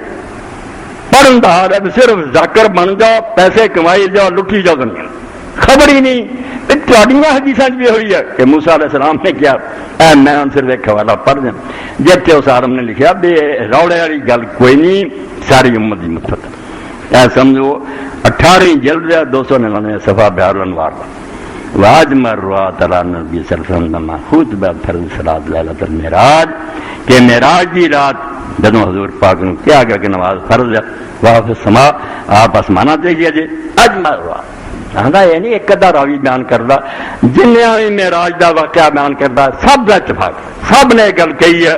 پڑھن کا حال ہے صرف ذاکر بن جاؤ، پیسے کمائی جاؤ، لٹھی جاؤ دنیا، خبر ہی نہیں کہ تھوڑیاں حدیثاں بھی ہوئی ہے کہ موسیٰ علیہ السلام نے کیا۔ میں صرف ایک حوالہ پڑھ دیں جیسے اس عالم نے لکھا بے روڑے والی گل کوئی نہیں، ساری امت کی متفق اے سمجھو 18 جلد 299 صفحہ بہار الانوار واج مروا تعالیٰ نبی صلی اللہ علیہ وسلم خود بعد فرض صلاۃ لیلۃ المعراج کہ معراج کی رات جدوں حضور پاک نے کیا گیا کہ نماز فرض ہے واپس سما آپ آسمانہ تے گیا جی اج مروا آندا یہ نہیں ایک ادھا راوی بیان کردا، جنیاں بھی معراج دا واقعہ بیان کردا سب دا اتفاق، سب نے گل کہی ہے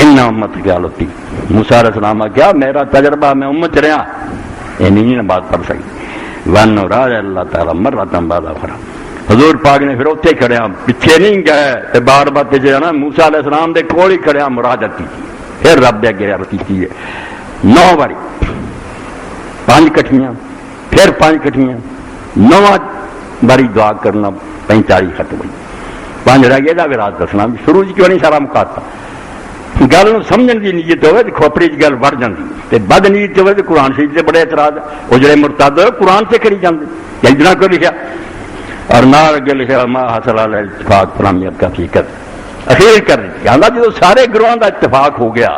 ان امت کی حالت تھی۔ موسیٰ علیہ السلام کیا میرا تجربہ میں امت رہا یہ نہیں نماز پڑھ سکتی ون راج اللہ تعالیٰ مرتم بعد آخر۔ حضور پاک نے پھر اتنے کھڑیا پیچھے نہیں گئے، بار بار پیچھے جانا موسیٰ علیہ السلام دے کول ہی کھڑیا مراجعت کی، پھر رب دے اگے عرض کی ہے 9 باری 5 کٹھیاں، پھر 5 کٹھیاں، 9 باری دعا کرنا 45 ختم ہوئی، 5 رہ گئے راز دسنا بھی شروع کیوں نہیں سارا مکاتا۔ گل سمجھن کی نیت ہوئے تو کھوپڑی گل بڑھ جاتی، بد نیت ہوئے تو قرآن شریف سے بڑے اعتراض، وہ جڑے مرتد ہوئے قرآن سے کری جاتے جلدنا کو لکھا اور نہ اگے لکھا ما حاصل علی اتفاق فلامیت کا حقیقت اخیر کر دی آدھا جب سارے گروہوں کا اتفاق ہو گیا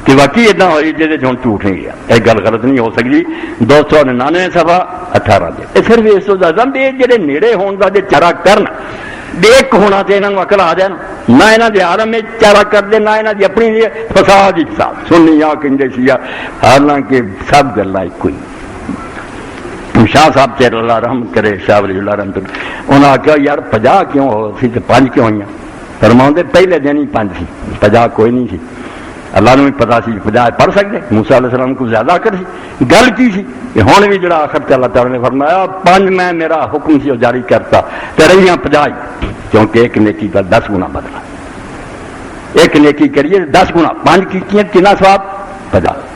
کہ واقعی اتنا ہوئی جیسے ہوں ٹوٹ نہیں گیا، ایک گل غلط نہیں ہو سکتی۔ 299 صفحہ 18 دے صرف اس تو دسدا بھی جڑے نیڑے ہون دا جے چارہ کرن ایک ہونا تو یہاں عقل آ جائے نہ یہاں کے عالم میں چارہ کر دے نہ یہاں کی اپنی فساد ہی فساد سنی آ کہ سیا، حالانکہ سب گلا ایک ہی۔ شاہ صاحب چیر اللہ رحم کرے، شاہ ولی اللہ رحمت انہوں نے آخیا یار 50 کیوں ہو سی تو 5 کیوں ہوئی؟ فرماؤں پہلے دن ہی 5 سی، 50 کوئی نہیں سی، اللہ نے بھی پتا سی 50 پڑھ سکتے، موسیٰ علیہ السلام کو زیادہ کر سی گل کی سی کہ ہوں بھی جڑا آخر اللہ تعالیٰ نے فرمایا 5 میں میرا حکم سی وہ جاری کرتا تو رہیاں 50 کیونکہ ایک نیکی کا 10 گنا بدلا، ایک نیکی کریے 10 گنا، 5 کی کتنا ثواب 50۔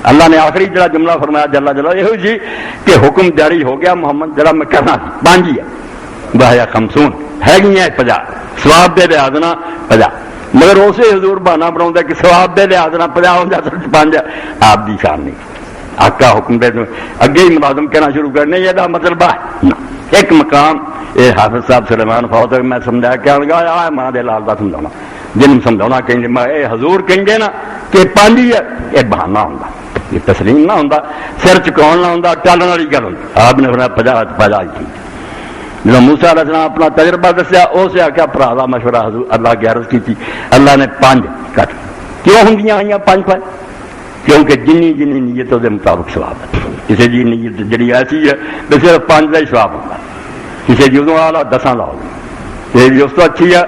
اللہ نے آخری جڑا جملہ فرمایا جل جلالہ یہ جی کہ حکم جاری ہو گیا محمد جڑا میں کرنا سی 5 ہی ہے، بایا 50 ہے گئی ہیں 50 ثواب دے لحاظ نہ 50، مگر اسے حضور بہانا بنا کہ ثواب دے لحاظ نہ 50 ہو جاتا 5 آپ کی شان نہیں، آقا حکم دے اگے ہی ملازم کہنا شروع کرنے یہ مطلب ہے ایک مقام یہ حافظ صاحب سلیمان فوت میں سمجھایا کیا لگا ماں دے لال کا سمجھانا جن سمجھا کہ حضور کہیں گے نا کہ 5 ہی ہے یہ بہانا ہوں، یہ تسلیم نہ ہوں، سر چکاؤ نہ ہوں، ٹالن والی گل ہوں، آپ نے فرمایا 50 کی۔ جب موسیٰ علیہ السلام اپنا تجربہ دسیا اسے آخیا بھرا کا مشورہ حضور اللہ کی عرض کی تھی، اللہ نے 5 کٹ کیوں ہوں آئی 5 کیونکہ جنی جنی نیت وہ مطابق ثواب ہے، کسی کی نیت جی ایسی ہے تو صرف 5 کا ہی ثواب ہوگا، کسی کی ادو والا 10 کا ہوگا، یہ بھی اس تو اچھی ہے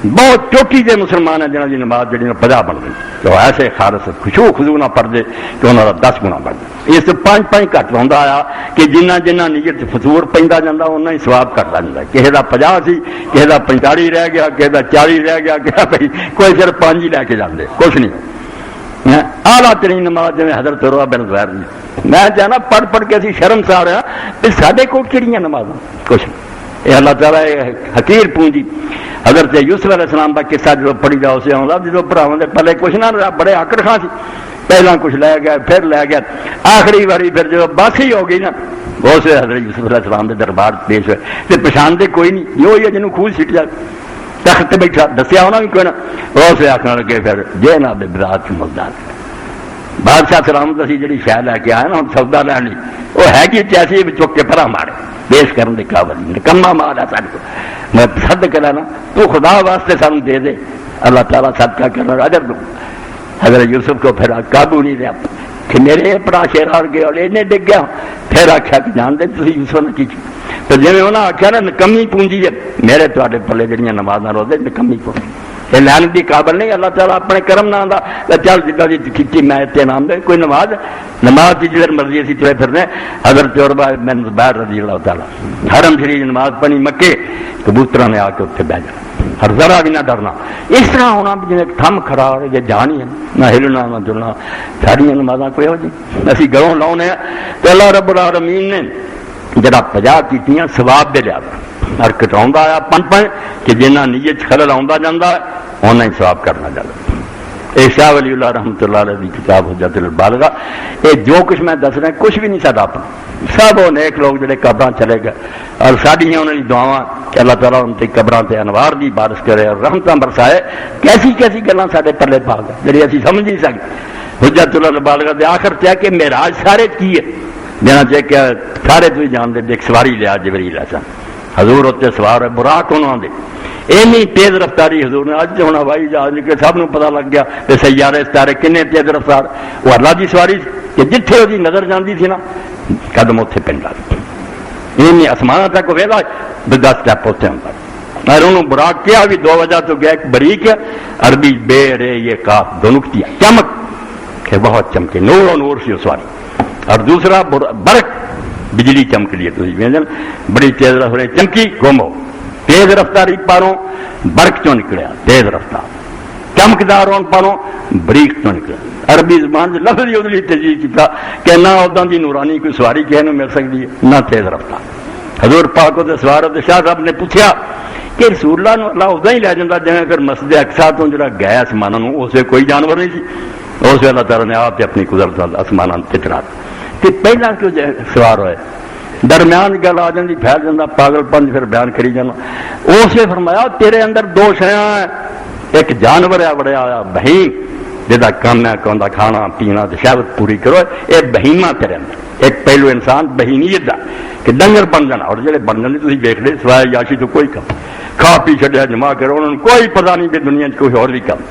بہت چوٹی کے مسلمان ہیں جنہوں کی نماز جی 50 بن گئی تو ایسے خالص خشوع خضوع نہ پڑھتے کہ انہوں کا 10 گنا بڑھ جائے. اس 5 گھٹ ہوتا آیا کہ جنہ نیت فطور پہنتا جاتا اُنہ ہی سواب کرتا جاتا. کسی کا 50 سی, کسی کا 45 رہ گیا, کسی کا 40 رہ گیا, کہ بھائی کوئی صرف 5 ہی لے کے جاتے, کچھ نہیں. آلہ ترین نماز جی حضرت عروہ بن زبیر جی, میں چاہنا پڑھ کے اسی شرم سے آ رہا کہ سارے کو کہڑی نماز کچھ نہیں. یہ اللہ تعالیٰ حقیر پونجی. حضرت یوسف علیہ السلام کا قصہ جو پڑھی جا اسے آؤں جب بھراواں دے پلے کچھ نہ رہا, بڑے آکڑ خاں سی, پہلا کچھ لے گیا پھر لے گیا, آخری باری پھر جب بس ہی ہو گئی نا اس حضرت یوسف علیہ السلام کے دربار پیش ہوئے تو پچھان دے کوئی نہیں, یہ ہوئی ہے جنہوں خوج سٹ جائے تخت بیٹھا دسیا ہونا بھی کوئی نہ, اسے آخر لگے پھر جے نہ بے برات مزدار بادشاہ سلامت اسی جی شہ لے کے آئے نا ہم سودا لین لی وہ ہے کہ چیسی چک کے پرا مارے پیش کرنے کے قابل نکما مال ہے سارے کو. میں سد کرا نا تو خدا واسطے سانو دے دے, اللہ تعالیٰ صدقہ کرنا اجر دوں. حضرت یوسف کو پھر قابو نہیں رہا کہ میرے پڑا شیر ہار گئے اور انہیں ڈگ گیا. پھر آخیا کہ جانتے تھی یوسف نے کی تو جی انہیں آخیا نا نکمی پونجی ہے میرے تے پلے جہاں نماز روزے نکمی پونجی یہ لین کی قابل نہیں. اللہ تعالیٰ اپنے کرم نہ آتا چل جدا جی کھیتی میں اتنے نام دے کوئی نماز کی جدھر مرضی اسی ترے پھرنے. حضرت عروہ بن زبیر رضی اللہ تعالیٰ حرم شریف نماز پڑھی مکے, کبوتروں نے آ کے اتنے بہ جانا, ہر ذرا بھی نہ ڈرنا. اس طرح ہونا بھی جی تھم کھڑا ہو یہ جان ہی ہے نہ ہلنا نہ جلنا. ساری نمازاں کوئی ہو جی اسی گھروں لاؤنے تو اللہ رب العالمین نے جڑا 50 کیتیاں ثواب دے لیا اور کٹاؤں آیا 5 کہ جنہ نیت خلل آتا جاتا ہے انہیں ثواب کرنا چاہتا. یہ شاہ ولی اللہ رحمۃ اللہ علیہ کی کتاب حجت البالغہ. یہ جو کچھ میں دس رہا کچھ بھی نہیں سا اپنا, سب وہ نیک لوگ جڑے قبراں چلے گئے اور ساری انہوں نے دعاواں کہ اللہ تعالیٰ ان کی قبراں تے انوار دی بارش کرے اور رحمتاں برسائے. کیسی کیسی گلاں سارے پلے پا گئے جڑی اسی سمجھ نہیں سکتے. حجت اللہ البالغہ دے آخر تے کہ معراج سارے کی ہے جنا چاہے کہ سارے تو جانتے ایک سواری لیا جبریل ایسا حضور اتنے سوار ہے براق انہوں نے اینی تیز رفتاری حضور نے اج ہونا ہوائی جہاز کے سب کو پتا لگ گیا کہ سیارے ستارے کنے تیز رفتار. وہ اللہ کی سواری کہ جتھے وہ نظر جاتی تھی نا قدم اتنے پنڈا این آسمان تک ویلا 10 سٹیپ اتنے ہوتا اور انہوں براق کیا بھی 2 وجہ تو گیا. ایک بریک عربی بے رے یہ کاف دونوں کیا چمک کہ بہت چمکے نور و نور سی وہ سواری, اور دوسرا برق بجلی چمک لیے تو بڑی تیز رفتاری چمکی گم ہو. تیز رفتاری پاروں برق چوں نکلیا تیز رفتار, چمکدار پاروں بریق چوں نکلیا. عربی زبان سے لفظ ہی ادلی تجویز کیا کہ نہ ادا کی نورانی کوئی سواری کسی نے مل سکتی ہے نہ تیز رفتار. حضور پاک ہوتے سوار ہوتے شاہ صاحب نے پوچھا کہ رسول اللہ اللہ ادا ہی لے جاتا جی پھر مسجد اقصا تو جڑا گیا آسمانوں اسے کوئی جانور نہیں سی. اس اللہ تعالیٰ نے آپ اپنی قدرت آسمان چترا کہ پہلا کیوں سوار ہوئے درمیان گل آ جاتی پھیل جاتا پاگل پن پھر بیان کری جانا. اسے فرمایا تیرے اندر 2 شیاں ہیں, ایک جانور ہے بڑا آیا بہیم جہاں کام ہے کون کھانا پینا تو شہوت پوری کرو, یہ بہیمہ تیرے اندر. ایک پہلو انسان بہیمیت کا کہ ڈنگر بن جانا, اور جہے بن جانے تھی ویک لے سوائے یاشی تو کوئی کم کھا پی چڑیا جمع کرو انہوں نے کوئی پتہ نہیں کہ دنیا کوئی اور بھی کم.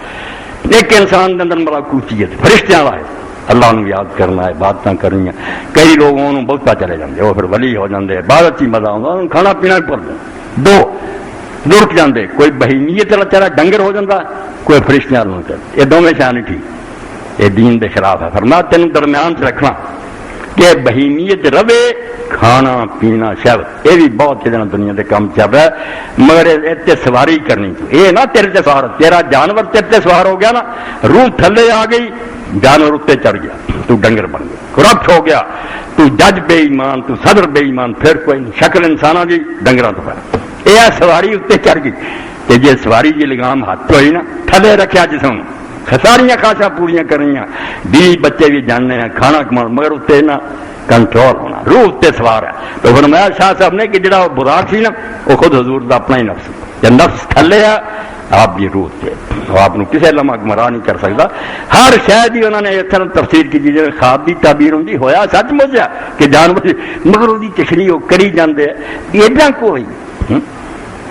ایک انسان کے اندر بڑا کوچیت فرشتیاں والا ہے اللہ انہوں یاد کرنا ہے عبادتیں کرنی ہیں. کئی لوگ انہوں بہت چلے جاتے وہ پھر ولی ہو جاتے عبادت ہی مزہ آتا انہوں کھانا پینا بھی پڑتا 2 لڑک جاتے کوئی بہیمیت والا چہرہ ڈنگر ہو جاتا کوئی فرشتیاں والا چہرہ. یہ دونوں شاہ نہیں ٹھیک, یہ دین کے خلاف ہے. فرمایا تینوں درمیان سے رکھنا کہ بہیمیت رہے کھانا پینا شہوت یہ بھی بہت جانا دنیا کے کام چل رہا ہے, مگر اتنے سواری کرنی تو یہ نہ تیرے تے سوار تیرا جانور تیرے تے سوار ہو گیا نا روح تھلے آ گئی جانور اتنے چڑھ گیا تو ڈنگر بن گیا کرپٹ ہو گیا تو جج بے ایمان تو صدر بے ایمان پھر کوئی شکل انسانوں کی ڈنگر تو پہ یہ سواری اتنے چڑھ گئی کہ جی سواری کی لگام ہاتھ ہوئی نا تھلے رکھا جسم ساریاں خاصا پوریا کرنی 20 بچے بھی جاننے ہیں کھانا کما مگر اتنے نہ کنٹرول ہونا روح اتنے سوار ہے. تو فرمایا شاہ صاحب نے کہ جڑا براق سی نا وہ خود حضور کا اپنا ہی نفس جب نفس تھلے ہے آپ کی روح سے آپ کسی لمحہ گمراہ نہیں کر سکتا. ہر شاید ہی انہوں نے اس طرح تفسیر کی جی خواب کی تعبیر ہوں ہویا سچ مچ ہے کہ جانور مگر وہ تشریح وہ کری جاتے ہیں ایڈا کوئی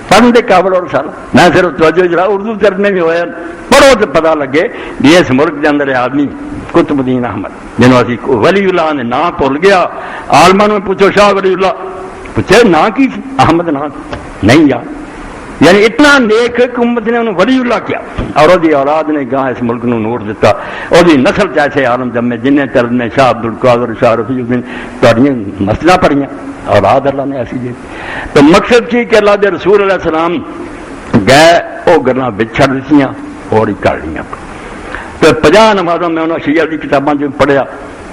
پڑھنے کے قابل اور سال میں صرف توجہ جڑا اردو ترجمے بھی ہوا پڑھو تو پتا لگے بھی اس ملک کے اندر آدمی قطب الدین احمد جنہوں اسی ولی اللہ نے نام بھول گیا. عالماں نے پوچھو شاہ ولی اللہ پوچھے نام کی احمد نام نہیں یار یعنی اتنا نیک کہ امت نے انہوں ولی اللہ کیا اور وہ اولاد نے گاہ اس ملک نو نور دیتا اور نسل چیسے عالم جمے جن طرز نے شاہ عبد القادر شاہ رفیع الدین تاریاں مسجداں پڑھیاں اولاد اللہ نے ایسی دی. تو مقصد کی کہ اللہ دے رسول علیہ السلام گئے وہ گلاں بچھڑ دیتیاں اور ہی کر لیاں. تو 50 نمازوں میں انہوں شیعہ کی کتاباں جو پڑھیا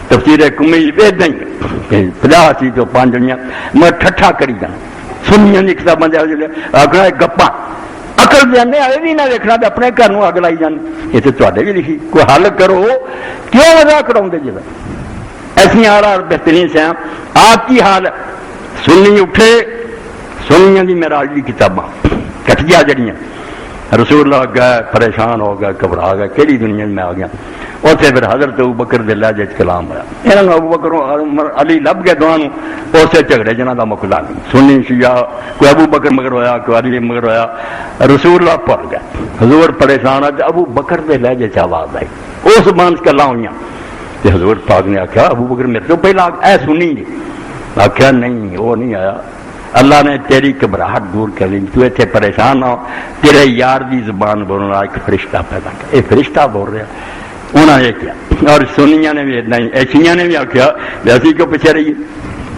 تفسیر کمی ویچ دیں 50 سی تو 5 جڑیاں میں ٹھٹھا کری جانا سنیاں کی کتاباں آخنا گپاں اکل جانے یہ بھی نہ دیکھنا بھی اپنے گھر اگ لائی جانے یہ تو تے بھی لکھی کوئی حل کرو کیوں مزاق کراؤ جی ایسا آ بہترین سے آپ کی حال سنی اٹھے سنیاں کی معراج کی کتاباں کٹیا جڑیاں رسول اللہ گئے پریشان ہو گئے گھبرا گئے کہڑی دنیا میں آ گیا اتنے پھر حضرت ابوبکر دے لہجے کلام ہوا یہاں ابوبکر علی لب گئے دونوں اسے جھگڑے جنہوں کا مکلا نہیں سنی شیعہ کوئی ابوبکر مگر ہویا کوئی علی مگر ہویا رسول اللہ پڑھ گیا حضور پریشان ہے ابوبکر دے لہجے آواز آئی اس زبان سے گلاں ہوئی کہ حضور پاک نے آخیا ابوبکر میرے تو پہلا اے سنی جی آخیا نہیں وہ نہیں آیا اللہ نے تیری گھبراہٹ دور کر لی تو اتنے پریشان ہو تیرے یار دی زبان بولنے والا ایک فرشتہ پیدا کر یہ فرشتہ بول رہا انہوں نے یہ کیا اور سنیاں نے بھی اتنا ہی ایشیاں نے بھی آخیا ویسے کیوں پیچھے رہیے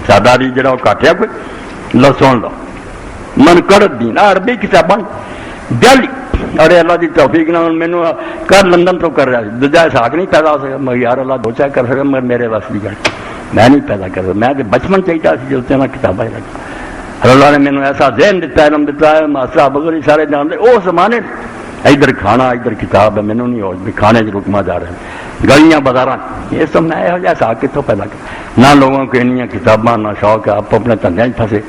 سادہ ری جڑا وہ کاٹیا کوئی لو سن لو من کر دین عربی کتاباں دہلی اور اللہ کی توفیق نہ مینو کر لندن تو کر رہا دوجا اسحاق نہیں پیدا ہو سکا میں یار اللہ دو چاہ کر سکا مگر میرے واسطے گل میں نہیں پیدا کر سکتا میں بچپن چاہیے سی جو میں کتابیں لگا اللہ نے مینو ایسا ذہن دیتا علم دیتا ہے ماسٹر بزرگ سارے جانتے وہ زمانے ادھر کھانا ادھر کتاب ہے مینو نہیں ہو کھانے سے رکما جا رہے ہیں گلیاں بازار یہ سب میں یہو جہا حساب کتوں پیدا کر نہ لوگوں کو انیاں کتاباں نہ شوق ہے آپ اپنے دھندے پھنسے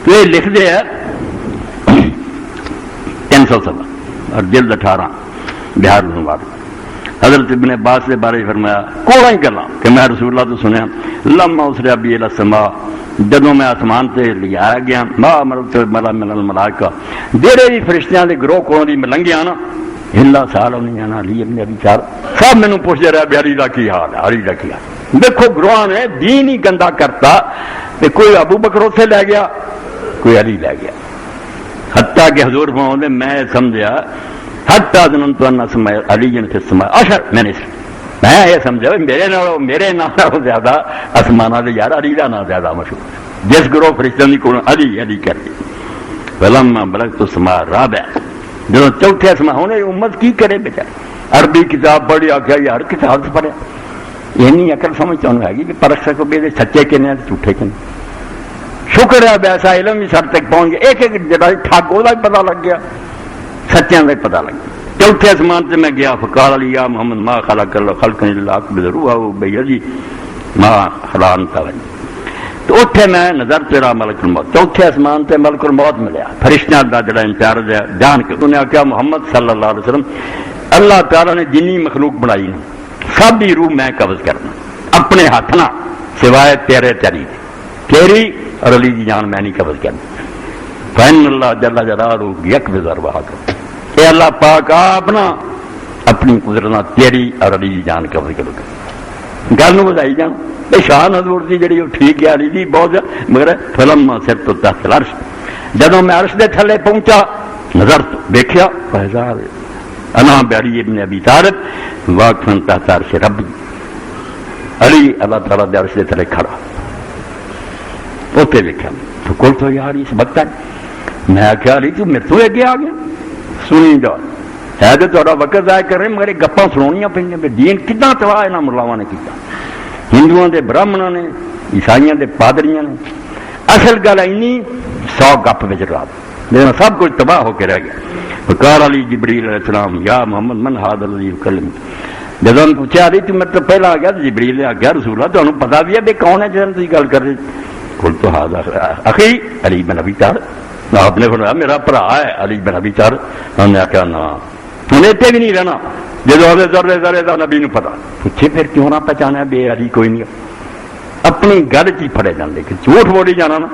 تو یہ لکھتے ہیں 300 اور جلد 18 بہار نمبر حضرت ابن عباس کے بارے فرمایا کوڑا ہی گلا کہ میں رسول اللہ تو سنیا لما اسرا بی السما جدوں میں آسمان سے لیا گیا ما مرت ملا من الملائکہ جڑے بھی فرشتیاں دے گروہ کولوں دی ملنگیاں نا الا سال نہیں آنا علی ابن ابی طالب سب مینوں پوچھدے رہے علی دا کی حال ہے علی دا کی حال دیکھو گروہ نے دین ہی گندا کرتا کہ کوئی ابو بکر سے لے گیا کوئی علی لے گیا حتیٰ کہ حضور فرماتے میں سمجھا حتیٰ ظننت ان اسماء علی فی السماء اشر میں یہ سمجھا میرے نام زیادہ آسمانہ دے یار علی کا نام زیادہ مشہور جس گروہ فرشتوں کی کو علی علی کر کے فلما بلغت السماء الرابع جب چوتھے آسمان ہونے امت کی کرے بیچارے عربی کتاب پڑھی آخیا یار کتاب سے پڑھیا یہ نہیں عقل سمجھ چاہوں ہے کہ پرکھ سکو بھی سچے کنے جھوٹے کنے شکر ہے ایسا علم بھی سر تک پہنچ گیا ایک ایک جگہ ٹھگ وہ پتا لگ گیا سچیاں کا پتا لگ گیا چوتھے آسمان سے میں گیا فقال علی یا محمد ما خلق اللہ خلق الا بذروہ بیدی ما خلان تاوی تو اتھے میں نظر تیرا ملک الموت چوتھے آسمان سے ملک الموت ملیا فرشتیاں دا جڑا انچارج ہے جان کے انہوں نے کہا محمد صلی اللہ علیہ وسلم اللہ تعالیٰ نے جنی مخلوق بنائی نا سب دی روح میں قبض کرنا اپنے ہاتھ نہ سوائے تیرے تیری اور علی کی جان میں نہیں قبض کرنا فین اللہ جل جلالہ یقبض ارواحکم اے اللہ پاک آپ نا اپنی قدرت تیری اور علی کی جان قبض کرو گے گل نو بدائی جان بھائی شان حضور دی جڑی ٹھیک ہے علی دی بہت مگر فلم صرف تو تحت العرش جدوں میں عرش دے تھلے پہنچا نظر تو دیکھیا فہزار انا بعلی ابن ابی طالب واقفا تحت عرش ربی علی اللہ تعالیٰ دے عرش دے تھلے کھڑا اتنے دیکھا تو کول تو یار اس وقت میں آخیا علی تو میرے تو اگے آ گیا سنی جا ہے تو تھوڑا وقت ضائع کر رہے مگر گپاں سنایا پہ دین کتنا تباہ یہاں ملاواں نے کیتا ہندوؤں کے براہمنوں نے عیسائیوں کے پادریاں نے اصل گل اینی 100 گپ بچ رات میرا سب کچھ تباہ ہو کے رہ گیا فقال علی جبریل علیہ السلام یا محمد من ھذا الذی یکلم جب ہم پوچھا علی تو میرے تو پہلا آ گیا تو جبریل نے آ گیا رسول اللہ تمہیں پتا بھی ہے بھائی کون ہے جن تھی گل کر رہے کل تو ھذا اخی علی بن ابی طالب آپ نے فرمایا میرا بھرا ہے علی بن ابی طالب ہم نے آخیا نا ہوں اتنے بھی نہیں رہنا جب ذرے ذرے کا نبی پتا پوچھے پھر کیوں نہ پہچانا بے علی کوئی نہیں اپنی گل چ پڑے جاندے کہ جھوٹ بولی جانا نا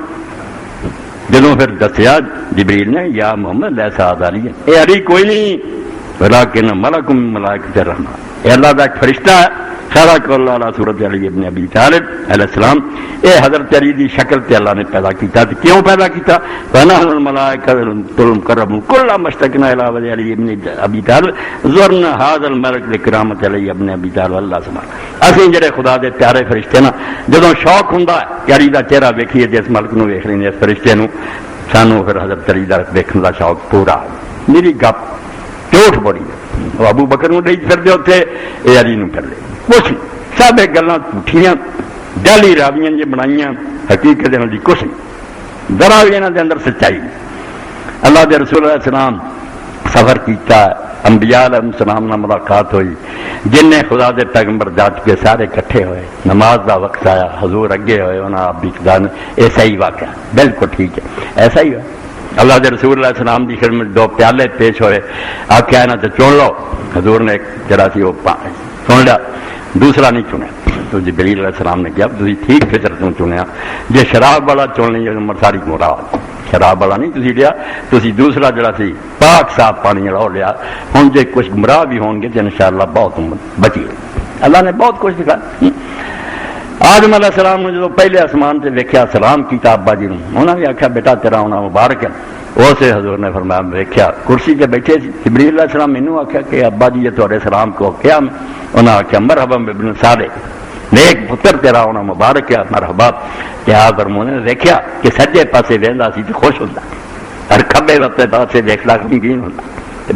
جدوں پھر دسیا جبریل نے یا محمد لیسا علی اے علی کوئی نہیں لیکن ملک من ملائکۃ الرحمن یہ اللہ کا ایک فرشتہ ہے خلق اللہ علی صورت علی ابن ابی طالب علیہ السلام. یہ حضرت علی دی شکل تے اللہ نے پیدا کیتا. کیوں پیدا کیتا؟ فنحن الملائکۃ المقربون کلما اشتقنا الی وجه علی ابن ابی طالب زرنا هذا الملک لکرامت علی ابن ابی طالب. اللہ سبحانہ اسی جڑے خدا دے پیارے فرشتے نا جدوں شوق ہوندا ہے علی دا چہرہ ویکھیے جس ملک نو ویکھ لینے اس فرشتے نو سانو پھر حضرت علی دا دیکھن دا شوق پورا. میری گپ جھوٹ بڑی ہے ابو بکر نو نہیں پھر دے اوتھے اے علی نو پھر لے کچھ سب گلاں جھوٹیاں جعلی راویاں جی بنائیاں حقیقت انہاں دی کچھ نہیں ذرا بھی انہاں دے اندر سچائی نہیں. اللہ دے رسول علیہ السلام سفر کیتا انبیاء علیہ السلام نال ملاقات ہوئی جن نے خدا دے پیغمبر جا چکے سارے اکٹھے ہوئے نماز دا وقت آیا حضور اگے ہوئے انہاں آپ بھی خدان ایسا ہی واقعہ بالکل ٹھیک ہے ایسا ہی ہوا. اللہ دے رسول علیہ السلام دی خدمت دو پیالے پیش ہوئے آخیا نا تو چن لو حضور نے ایک جڑا سی وہ سن لیا دوسرا نہیں چنیا تو جبریل علیہ السلام نے کیا تھی ٹھیک فکر تو چنیا جی شراب والا چن لی عمر ساری مراد شراب والا نہیں تھی لیا تھی دوسرا جڑا سی پاک صاف پانی والا لیا. ہوں جی کچھ گمراہ بھی ہون گے تو انشاءاللہ بہت بچی. اللہ نے بہت کچھ دکھا. آدم علیہ السلام نے جب پہلے آسمان سے ویکھیا سلام کیتا ابا جی نے انہوں نے آخیا بیٹا تیرا ہونا مبارک ہے. اسے حضور نے فرمایا ویکھیا کرسی سے بیٹھے سی جبریل علیہ السلام مینوں آخیا کہ ابا جی یہ تھوڑے سلام کو کیا انہوں نے آخیا مرحبا بابن صالح نیک پتر تیرا ہونا مبارک ہے مرحبا. کیا فرمایا نے ویکھیا کہ سجے پاسے ویندا سی تے خوش ہوندا اور کھبے پاسے ویکھدا غمگین ہوندا.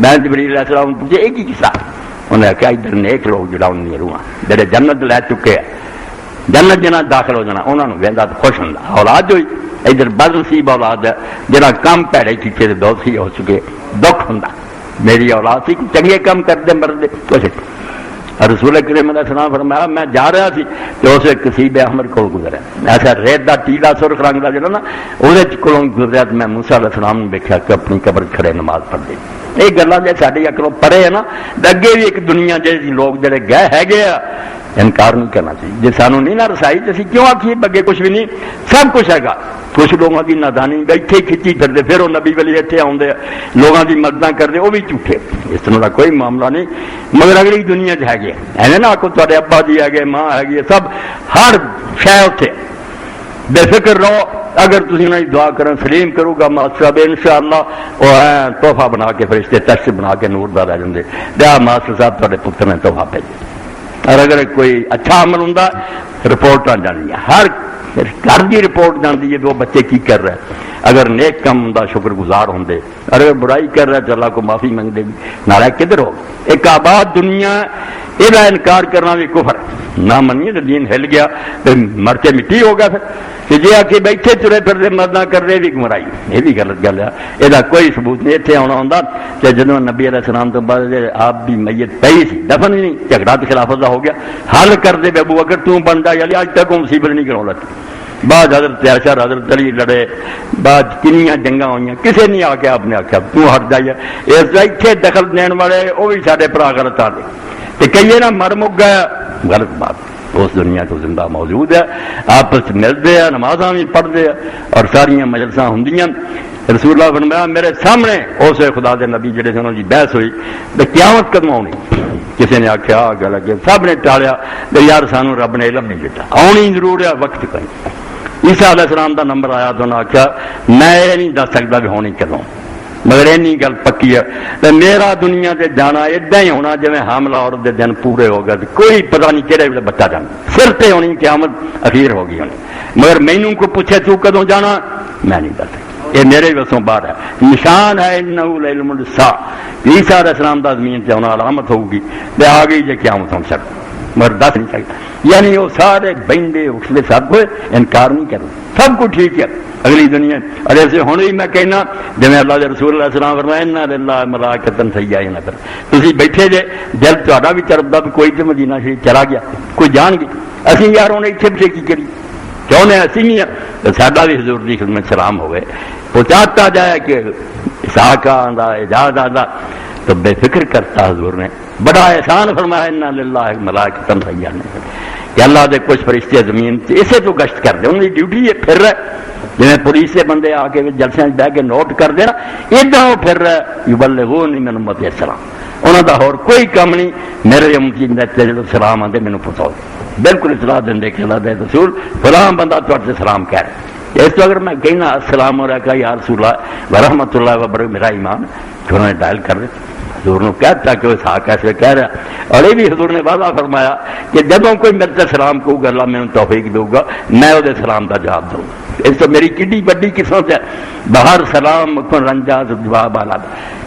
میں جبریل علیہ السلام پوچھے ایک ہی قصہ انہوں نے آخیا ادھر نیک لوگ جڑا ان روحاں جڑے جنت لے چکے جنت جنہ داخل ہو جانا انہوں نے ویندا تو خوش ہوندا. اولاد ہوئی ادھر بد نصیب اولاد ہے جہاں کام پیڑے کیتے تو بہت سی ہو چکے دکھ ہوندا. میری اولاد سی چنگے کام کرتے مرد کچھ. رسول کریم علیہ السلام فرمایا میں جا رہا سی تو اسے کسیب احمر کو گزرا ایسا ریت کا ٹیلا سرخ رنگ کا جڑا نا وہ گزریا تو میں موسیٰ علیہ السلام نے دیکھا کہ اپنی قبر کھڑے نماز پڑھ دی. یہ گلاں جی ساری اکلوں پڑھے ہے نا اگے بھی ایک دنیا جی لوگ جڑے گئے ہے انکار نہیں کرنا چاہیے. جی سانو نہیں نہ رسائی تو اسی کیوں آخیے بگے کچھ بھی نہیں سب کچھ ہے گا. کچھ لوگوں کی نادانی اتنے کھچی پھرتے پھر وہ نبی ولی اتنے آتے لوگوں کی مدد کرتے وہ بھی جھوٹے. اس طرح کا کوئی معاملہ نہیں مگر اگلی دنیا چ ہے ایویں نہ آخو تے ابا جی ہے ماں ہے سب ہر شہ اتنے بے فکر رہو. اگر تھی انہیں دعا کریں سلیم کرو گا ماسٹر صاحب ان شاء اللہ وہ تحفہ بنا کے فرشتے تشت بنا کے نور دا رہ جاتے دیا ماسٹر صاحب تے پتر نے تحفہ بھیجے. اور اگر کوئی اچھا عمل ہوں رپورٹ جانی ہر گھر کی رپورٹ جانتی ہے تو وہ بچے کی کر رہے ہیں. اگر نیک کم ہوں شکر گزار ہوں اور اگر برائی کر رہے تو اللہ کو معافی منگتے بھی نالا کدھر ہو. ایک آباد دنیا یہ انکار کرنا بھی کفر نہ منیے تو دین ہل گیا تو مر کے مٹی ہو گیا. پھر جی آ کے بیٹھے ترے پھرتے مردہ کر رہے بھی گمرائی یہ بھی غلط گل ہے. یہ کوئی ثبوت نہیں. اتنے آنا ہوں کہ جدو نبی علیہ السلام تو بعد آپ بھی میت پئی سی دفن بھی نہیں جھگڑا تو خلافت کا ہو گیا حل کر دے ابو بکر تو بنتا یا اج تک مصیبت نہیں کرا لگی. بعد حضرت عائشہ حضرت علی لڑے بعد کنیاں جنگاں ہوئی کسی نہیں آ کے آپ نے آخیا تو ہٹ جائیے. اس اتنے دخل دین والے وہ بھی سارے برا غلط آ گئے کہیے نا مر مک گیا غلط بات. اس دنیا تو زندہ موجود ہے آپس ملتے ہیں نمازاں بھی پڑھتے ہیں اور ساریا مجلساں ہوں. رسول اللہ فرمایا میرے سامنے اس خدا دے نبی جڑے انہوں کی بحث ہوئی تو قیامت قدم آنی. کسی نے آخیا گل اگے سب نے ٹالیا یار سانو رب نے علم نہیں دیتا آنی ضرور ہے وقت کہیں. عیسیٰ علیہ السلام کا نمبر آیا تو انہوں نے آخیا میں یہ نہیں دس سکتا بھی ہونی کدوں مگر اینی گل پکی ہے میرا دنیا سے جانا ادا ہی ہونا جی حاملہ عورت دے دن پورے ہو گئے کوئی پتہ نہیں کہڑے ویلے بچہ جانا سر پہ ہونی قیامت اخیر ہو گئی ہونی. مگر مینوں کو پوچھے تو کدوں جانا میں نہیں دس سکتا یہ میرے وسوں باہر ہے. نشان ہے انہ لعلم الساعۃ عیسیٰ علیہ السلام کا زمین سے ہونا علامت ہوگی تو آ گئی جی قیامت ہم سب مگر دس نہیں سکتا. یعنی وہ سارے بہندے اٹھتے سب کو انکار نہیں کرتے سب کو ٹھیک ہے اگلی دنیا. اور ایسے ہونے ہی میں کہنا جی اللہ کے رسول اللہ السلام فرمایا انا للہ ملائکۃ سیاحین تھی بیٹھے جے دل تا بھی چربدا بھی کوئی تو مدینہ شریف چلا گیا کوئی جان گئی اسی یار انہیں اتنے پچھے کی کری چاہنے اسی نہیں تو ساڈا بھی حضور کی خدمت سلام ہوئے پہنچاتا جائے کہ اسحاق آندا اعجاز آندا تو بے فکر کرتا حضور نے بڑا احسان فرمایا انا للہ ملائکۃ سیاحین کہ اللہ دے کچھ فرشتے زمین اسے تو گشت کر دے انہوں کی ڈیوٹی ہے پھر رہے جی پولیس سے بندے آ کے جلسے بہ کے نوٹ کر دینا ادا وہ پھر رہے یبلغون من امتی السلام انہوں کا ہور کوئی کم نہیں، میرے امتی جب سلام آتے مینوں پہنچاؤ، بالکل اطلاع دیں کہ اللہ دے رسول فلاں بندہ تھوڑے سلام کہہ رہا ہے۔ اس تو اگر میں کہنا السلام علیکم یا رسول اللہ ورحمۃ اللہ وبرکاتہ، میرا ایمان کہ انہوں نے ڈائل کر دے حضور نے کہتا کہ وہ ساکھ ایسے کہہ رہا، اور یہ بھی حضور نے وعدہ فرمایا کہ جب کوئی میرے سے سلام کہوں گا اللہ میں توفیق دوں گا میں وہ سلام کا جواب دوں گا۔ اس تو میری کڈی بڑی قسمت ہے، باہر سلام مکھن رنجا جواب آلہ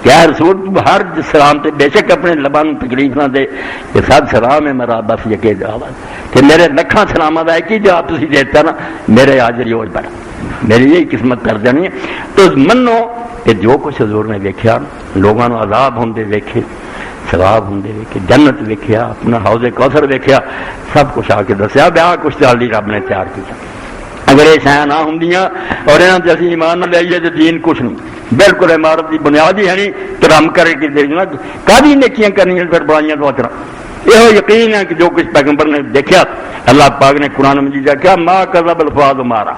کیا رسول تو ہر سلام تے بے شک اپنے لبان تکلیف نہ دے کہ سب سلام ہے میرا بس یہ کہ جواب کہ میرے لکھاں سلامات ہے کہ جواب تسی دیتا نا میرے آجر یوج پر میری یہی قسمت کر دینی ہے۔ تو منو کہ جو کچھ حضور نے ویکھیا لوگوں نے عذاب ہوندے ویکھے، ثواب ہوندے ویکھے، جنت ویکھیا، اپنا حوض کوثر ویکھیا، سب کچھ آ کے دسیا بیا کچھ چالی رب نے تیار کیا۔ اگر یہ شاید نہ ہوں اور یہاں سے اسی ایمان نہ لائیے تو دین کچھ نہیں، بالکل عمارت کی بنیاد ہی ہے نہیں تو رم کرے کہ دیکھنا کافی نیکیاں کرنی ہیں پھر برائیاں تو اچھا یہ یقین ہے کہ جو کچھ پیغمبر نے دیکھا اللہ پاک نے قرآن مجید کیا ما کذب الفؤاد مارا،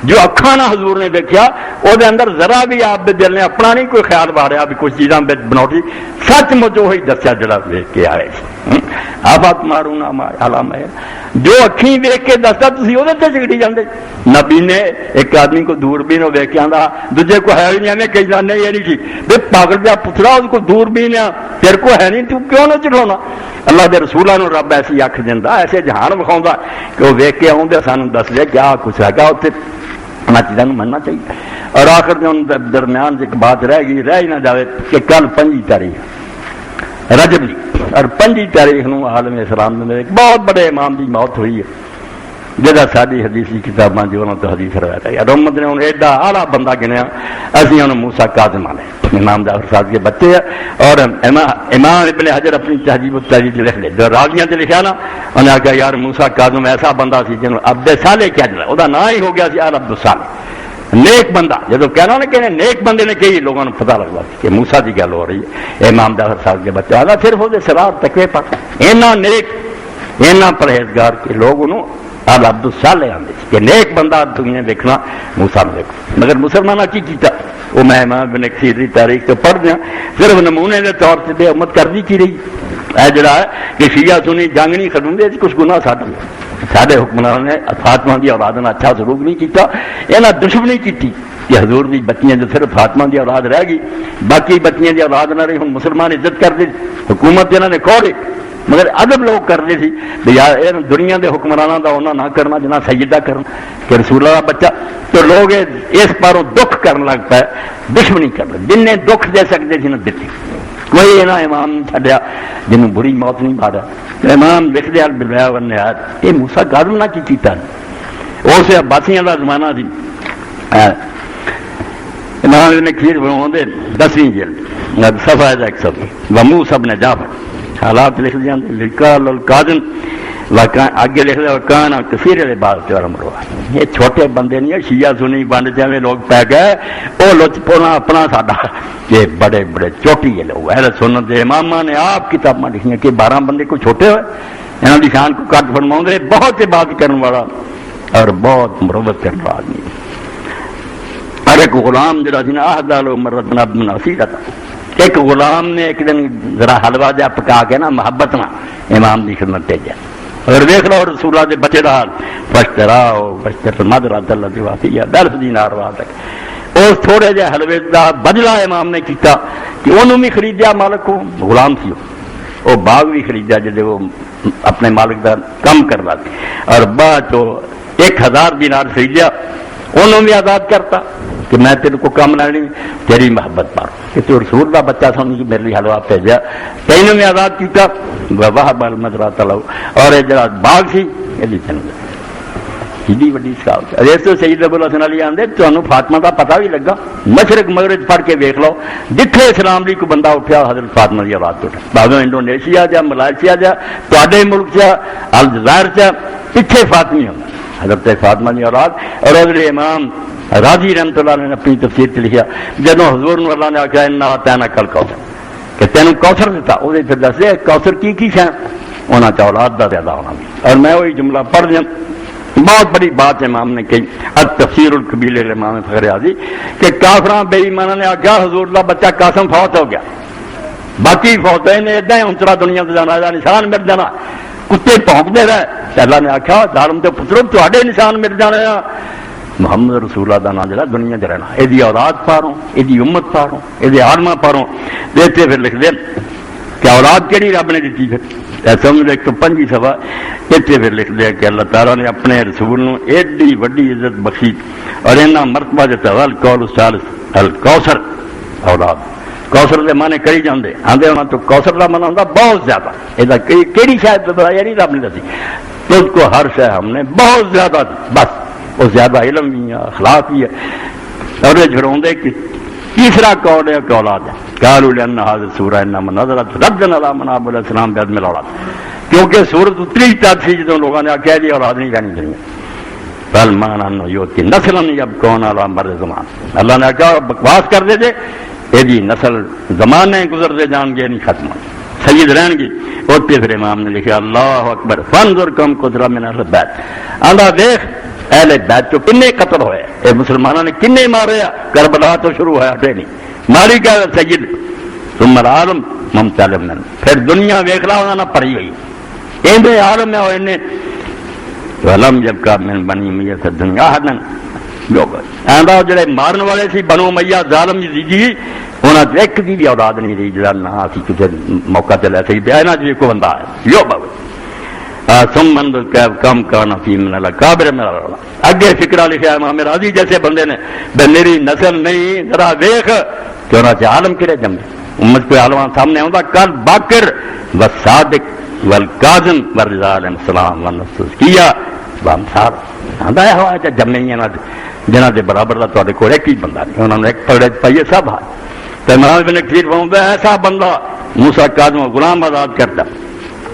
جو اکھاں نہ حضور نے دیکھا وہ دے اندر ذرا بھی آپ دے دل نے اپنا نہیں کوئی خیال باریا بھی کچھ چیزاں بناوٹی، سچ مچ وہی دسیا جڑا ویکھ کے آئے آفات مارونا علامہ ہے جو اکھیں ویکھ کے دستا تسی وہ چگڑی جاندے۔ نبی نے ایک آدمی کو دوربین ویکھ کے آندا دوجے کو ہے نہیں ایویں کہی جانے یہ نہیں ٹھیک بے پاگل پیا پترا اس کو دوربین ہے تیرے کو ہے نہیں تو کیوں نہ چڑھاونا۔ اللہ دے رسولاں نو رب ایسی اکھ دیندا ایسے جہان وکھاوندا کہ وہ ویکھ کے آؤندے سانوں دس دے کیا کچھ ہے گا اوتھے انہاں چیزاں نوں مننا چاہیے۔ اور آخر دے درمیان ایک بات رہ گئی رہ ہی نہ جاوے کہ کل 5 تاریخ رجب دی اور 5 تاریخ نو عالم اسلام میں ایک بہت بڑے امام دی موت ہوئی ہے جہاں ساری حدیثی کتاباں جو انہوں تو حدیث روایت ہے رحمت نے انہیں ایڈا اعلیٰ بندہ گنیا اسی انہوں موسیٰ کاظم علیہ امام جعفر صاحب کے بچے ہیں اور امام ابن حجر اپنی تہذیب و تہذیب لکھ لے جو راویاں سے لکھا نا انہیں کہا یار موسیٰ کاظم ایسا بندہ سی جنہوں عبد صالح کیا جلا وہ نام ہی ہو گیا سی آل عبد صالح نیک بندہ جب کہنا نا کہ نیک بندے نے کہی لوگوں نے پتہ لگا کہ موسیٰ کی گل ہو رہی ہے امام جعفر صاحب کے بچے آدھا صرف وہ سرار تقوی پر اینا نیک اینا پرہیزگار کے لوگ انہوں آل عبد صالح آندے کہ نیک بندہ دنیا دیکھنا موسیٰ نے دیکھو مگر مسلمانہ کی کیتا وہ میں امام بن کثیر کی تاریخ تو پڑھ دیا صرف نمونے کے طور سے بے امت کرنی کی رہی اے جڑا ہے کہ شیعہ سنی جنگ نہیں کھڑوں دے کچھ گناہ ساڈے حکمران نے فاطمہ دی اولاد نے اچھا سلوک نہیں کیتا انہاں دشمنی کیتی کہ حضور دی بچیاں جو صرف فاطمہ دی اولاد رہ گئی باقی بچیاں دی اولاد نہ رہی ہن مسلمان عزت کرتے حکومت انہوں نے کھوڑی مگر ادب لوگ کرتے تھے یار دنیا کے حکمرانوں کا انہوں نہ کرنا جنا سیدہ کرنا کہ رسول اللہ بچہ تو لوگ اس پاروں دکھ کرنے لگ پائے دشمنی کرنا جن نے دکھ دے سکتے تھے نہ دیتی کوئی یہاں امام نہیں چھڈیا جنہوں بری موت نہیں مارا امام لکھ دیا بالبیا والنہایت یہ موسیٰ کاظم نہ کی کیتا اس عباسیاں کا زمانہ سی امام نے کھیر بنا 10ویں جلد صفحہ 100 وموسیٰ ابن جعفر حالات لکھ دیا لکال القاظم آگے لکھ دیا کانا کثیر العبادت والعمر یہ چھوٹے بندے نہیں شیعہ سنی بند جائیں لوگ پہ گئے وہ لچ پونا اپنا ساڈا یہ بڑے بڑے چوٹی ہے لوگ اہل سنت دے امام نے آپ کتاباں لکھیاں کہ 12 بندے کو چھوٹے ہوئے انہوں کی شان کو کٹ فرماؤں دے بہت عبادت کرنے والا اور بہت مروت کرنے والا آدمی اور ایک غلام جڑا سی نا احدال مرتنا ابن نصیرہ ایک غلام نے ایک دن ذرا حلوہ جا پکا کے نا محبت نہ امام دی خدمت بھیجا اور دیکھ لو رسول اللہ دے بچے دا حال فشتر مدرات اللہ وافیہ 10 دینار وا تک اس تھوڑے جے حلوے دا بدلہ امام نے کیتا کہ انہوں بھی خریدیا مالک کو غلام سی وہ باغ بھی خریدیا جدے وہ اپنے مالک دا کم کر رہا تھی اور بعد تو 1000 دینار خریدیا انہوں بھی آزاد کرتا کہ میں تیرے کو کم لینی تیری محبت پاروں کہ تو رسول کا بچہ سمجھ کے میرے لیے حلوہ بھیجا تینوں نے آزاد کیا واہ بال مدرات لو اور یہ جڑا باغ سی یہ ایڈی وڈی سکاوت اس تو سید ابو الحسن علی آندے تمہیں فاطمہ کا پتہ بھی لگا مشرق مغرب پڑھ کے ویکھ لو جتھے اسلام لی کوئی بندہ اٹھیا حضرت فاطمہ کی اولاد تو باغوں انڈونیشیا جا ملائیشیا جا تے ملک چا الجزائر چا پیچھے فاطمی ہوں حضرت فاطمہ کی اولاد اور حضرت امام راضی رحمت اللہ نے اپنی تفسیر سے لکھا جب حضور اللہ نے آخیا انا تینا کل کوثر کہ تینوں کوثر دیتا وہ پھر دس دے کوثر کی شہ انہوں نے اولاد کا زیادہ ہونا بھی اور میں وہی جملہ پڑھ دیا بہت بڑی بات امام نے کہی تفسیر القبیل امام فخر اعظم کہ کافراں بے ایمانوں نے آخیا حضور اللہ بچہ قاسم فوت ہو گیا باقی فوتین نے ادھا ہی انچرا دنیا سے جانا ہے نشان مل جانا کتے پونکتے رہے اللہ نے آخیا ظالم تے پترو تے نشان مل جانے ہیں محمد رسول اللہ کا نام جڑا دنیا چ رہنا یہ اولاد پاروں یہ امت پاروں یہ آلما پاروں دیتے پھر لکھ دیں کہ اولاد کہڑی رب نے دیتی پھر سمجھ 125 صفحہ اتنے پھر لکھ دیا کہ اللہ تعالیٰ نے اپنے رسول نو ایڈی وڈی عزت بخشی اور اینا مرتبہ دیتا القول الثالث الکوثر اولاد کوثر کے معنی کری جاندے آندے ہونا تو کوثر کا معنی ہوتا بہت زیادہ یہ کہڑی شاید بتایا نہیں رب نے دسی تجھ کو ہر شے ہم نے بہت زیادہ دی بس وہ زیادہ علم بھی ہے اخلاق بھی ہے اور یہ جھروندے کہ تیسرا قول ہے کہ اولاد ہے قالوا لان هذه السوره انما نزلت ردا على مناب علیہ السلام بعد میں اولاد کیونکہ سورت اتری تک تھی جدوں لوگوں نے آخیا جی اولاد نہیں جانی چاہیے بل مانا یوتی نسل اب کون علی مر زمان اللہ نے کہا بکواس کر دے یہ نسل زمانے گزرتے جان گے نہیں ختم سید رہن گی اتنے پھر امام نے لکھا اللہ اکبر فانظر کم قدرہ من اہل بیت اللہ دیکھ اہل بیت تو کنے قتل ہوئے اے مسلمانوں نے کنے مارے کربلا تو شروع ہوا ہٹے نہیں ماری کیا سید ثم العالم ممتل من پھر دنیا ویکھ لا انہاں نہ پڑی ہوئی ایندے عالم ہے انہیں ولم جب کا من بنی میہ سے دنیا ہدن جو آندا جڑے مارن والے سی بنو امیہ ظالم جی انہاں تے ایک دی بھی اولاد نہیں رہی جڑا نہ اسی کتے موقع تے لے سی تے انہاں جو کو بندہ ہے یو بابا ثم من کم کان فی من الاکابر من اگے فکرہ لکھا ہے امام راضی جیسے بندے نے بے میری نسل نہیں ذرا دیکھ کہ انہاں چ عالم کڑے جمے امت کوئی عالم سامنے آندا کل باکر والصادق والکاظم والرضا علیہ السلام والنفس کیا وامثال آندا ہے ہوا جمے ہی انہاں جنہاں دے برابر دا تواڈے کول ایک ہی بندہ نہیں انہاں نے ایک پڑے پائیے سب ہے تے امام ابن کثیر فرماتا ہے ایسا بندہ موسیٰ کاظم و غلام آزاد کرتا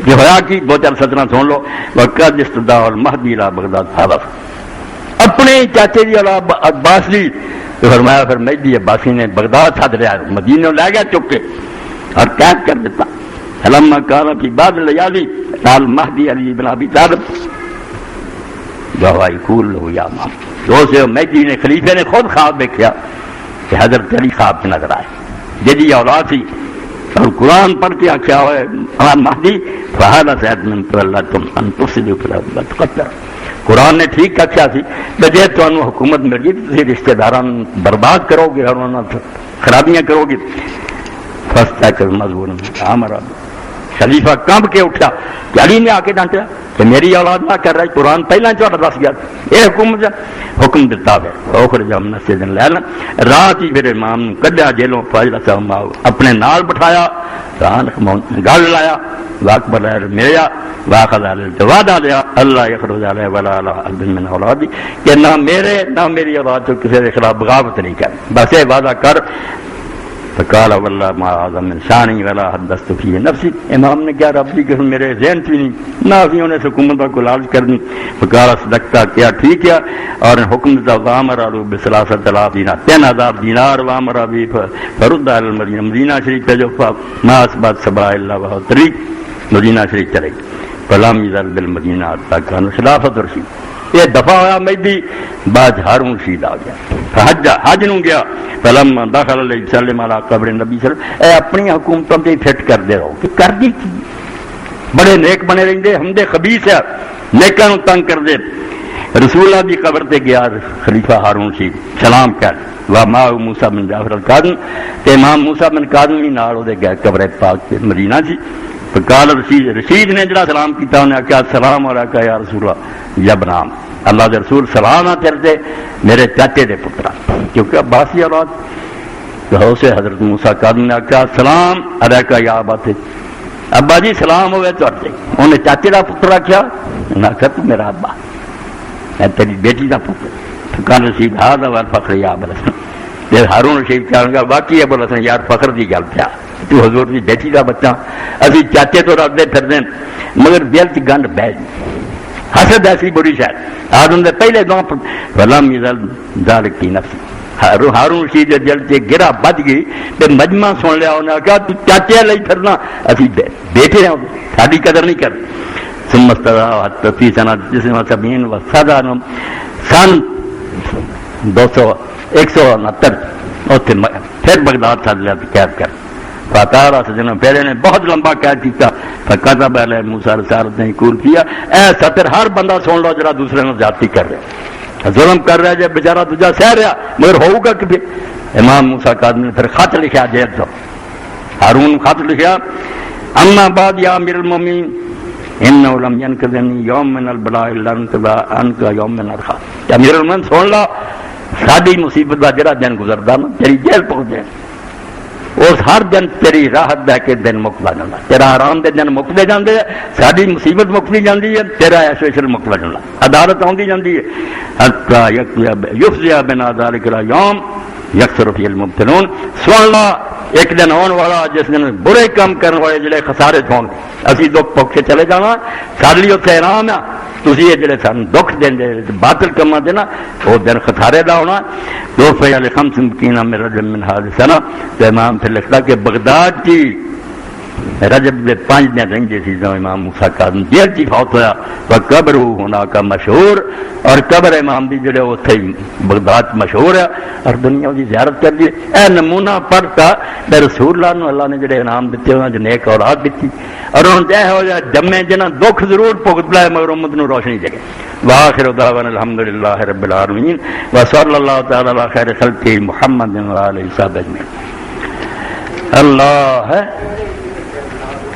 یہ ہوا کی دو چار سطریں سن لو وقد استدعى المہدی الى بغداد حلف اپنے چاچے دی اولاد عباس لی تو فرمایا پھر مہدی عباسی نے بغداد ساتھ لیا مدینے لے گیا چک کے اور قید کر دیتا لما کان فی بعض الیالی قال مہدی علی بن ابی طالب جو یقول یا امام جو مہدی نے خلیفے نے خود خواب دیکھا کہ حضرت علی خواب میں نظر آئے جی اولاد تھی اور قرآن پڑھ کے آخیا ہوئے مہدی فہذا سید من تولتم ان تفسدوا فی الارض وتقتلوا قرآن نے ٹھیک آخیا سی جے تمہیں حکومت مل گئی تو رشتے داران برباد کرو گے اور انہوں خرابیاں کرو گے فاستيقظ مذموما ہمارا خلیفہ کانپ کے اٹھا علی نے آ کے ڈانٹا کہ میری اولاد نہ کر رہی قرآن پہلے چوڑا دس گیا یہ حکومت حکم دیتا ہے اوکھر جب مسجد لے لیں رات ہی پھر امام کڈیا جیلوں فاضل صاحب اپنے نال بٹھایا گل لایا واقبل میرا واخذ وعدہ دیا اللہ یخرج علیہ ولا علی من اولادی کہ نہ میرے نہ میری اولاد تو کسی کے خلاف بغاوت نہیں کر بس یہ وعدہ کر فقال والله ما اعظم من شانی ولا حدثت فيه نفسي امام نے کیا رب کی میرے ذہن سے نہیں نہ اسی انہیں حکومت کو لالچ کرنی فقال صدقتا کیا ٹھیک ہے اور حکم دیتا وامر علو بثلاثه آلاف دینار 3000 دینار وامر ابھی فرد المدینہ مدینہ شریف کا جو ما اثبت سبا الا وهو طریق مدینہ شریف چلے فلم يزل بالمدینہ حتى كان خلافت رشید یہ دفعہ ہوا مہدی بعد ہارون رشید آ گیا حج نو گیا فلم داخل علیہ وسلم علی قبر نبی صلی اللہ علیہ وسلم اے اپنی حکومتوں تے فٹ کر دے رہو کہ کر دی کی بڑے نیک بنے رہندے ہم دے خبیث ہے نیکاں نو تنگ کر دے رسول اللہ دی قبر تے گیا خلیفہ ہارون رشید سلام کر وا ما موسی بن جعفر القاظم تے امام موسی بن قاظم بھی نال او دے گیا قبر پاک تے مدینہ سی فقال رشید نے جڑا سلام کیتا انہیں کہا السلام علیکہ یا رسول اللہ یا بنام اللہ دے رسول سلام نہ کرتے میرے چاچے دے پترا کیونکہ عباسی اولاد تو سے حضرت موسیٰ قاظم نے کہا السلام علیکہ یا ابا تھے ابا جی سلام ہوئے تو ارتے انہیں چاچے دا پترا کیا انہیں کہا تو میرا ابا میں تیری بیٹی دا پتر فقال رشید ھذا والفخر یا ابا الحسن پھر ہارون رشید کہا گا باقی ابو الحسن یار فخر دی گل کیا تو حضور دی بیٹی دا بچہ ابھی چاچے تو رکھتے پھر دیں مگر دل چ گنڈ بہ جی حسد ایسی بری شاید ہارون دے پہلے دو فلم یزل ذالک فی نفسی ہارون رشید دل سے گرا بج گئی تے مجمع سن لیا انہاں کہا تو چاچے لئی پھرنا اسی بیٹھے ہیں ساری قدر نہیں کر ثم استدعى حتى في سنة 79 وصدر سن 169 پھر بغداد سد لیا قید کر فاتارا سجن پہلے نے بہت لمبا قید کیا فکتب علیہ موسیٰ رسالت نے قبول کیا. اے سطر ہر بندہ سن لو جڑا دوسرے نے زیادتی کر رہا ظلم کر رہا ہے بیچارہ دوجا سہ رہا مگر ہوگا کہ امام موسیٰ کاظم نے پھر خط لکھا جیل تو ہارون خط لکھا اما بعد یا امیر المومنین انه لم ينقذني يوم من البلاء الا انقضى عنك يوم من الرخاء. امیر المومنین سن لا ساری مصیبت کا جڑا دن گزرتا نا تیری جیل پہنچ جائے اس ہر دن تیری راحت دے کے دن مکتا جانا تیرا آرام دے دن مکتے جاندے ساری مصیبت مکتی جاندی ہے تیرا ایسویشن مکتا جانا عدالت آتی جاندی ہے حتی یفزع بنا ذلک اليوم یکثر فی المبتلون. سن لا ایک دن آن والا جس دن برے کام کرنے والے جڑے خسارے ہون اسی دکھ پک کے چلے جانا سارے لیے اتنے آرام ہے تھی یہ جڑے سن دکھ دیں باطل کما دینا وہ دن خسارے کا ہونا. دو فیال خمس مکینہ میں رجب من هذه السنہ تو امام پھر لکھتا کہ بغداد کی رجب دے 5 دن رہندے سی جو امام موسیٰ کاظم جیل چی فوت ہویا تو قبر ہونا کا مشہور اور قبر امام دی جڑے اتھے بغداد مشہور ہے اور دنیا دی زیارت کر دی. اے نمونہ پڑھتا بے رسول اللہ نے اللہ نے جڑے انعام دیتے انہاں جو نیک اولاد دیتی اور انہوں نے ہو جائے جمع جنہ دکھ ضرور پگت لائے مگر امت نو روشنی جگہ. وآخر دعوانا الحمدللہ رب العالمین وصلی اللہ تعالی علی خیر خلقہ محمد و آلہ وصحبہ اجمعین. اللہ ہے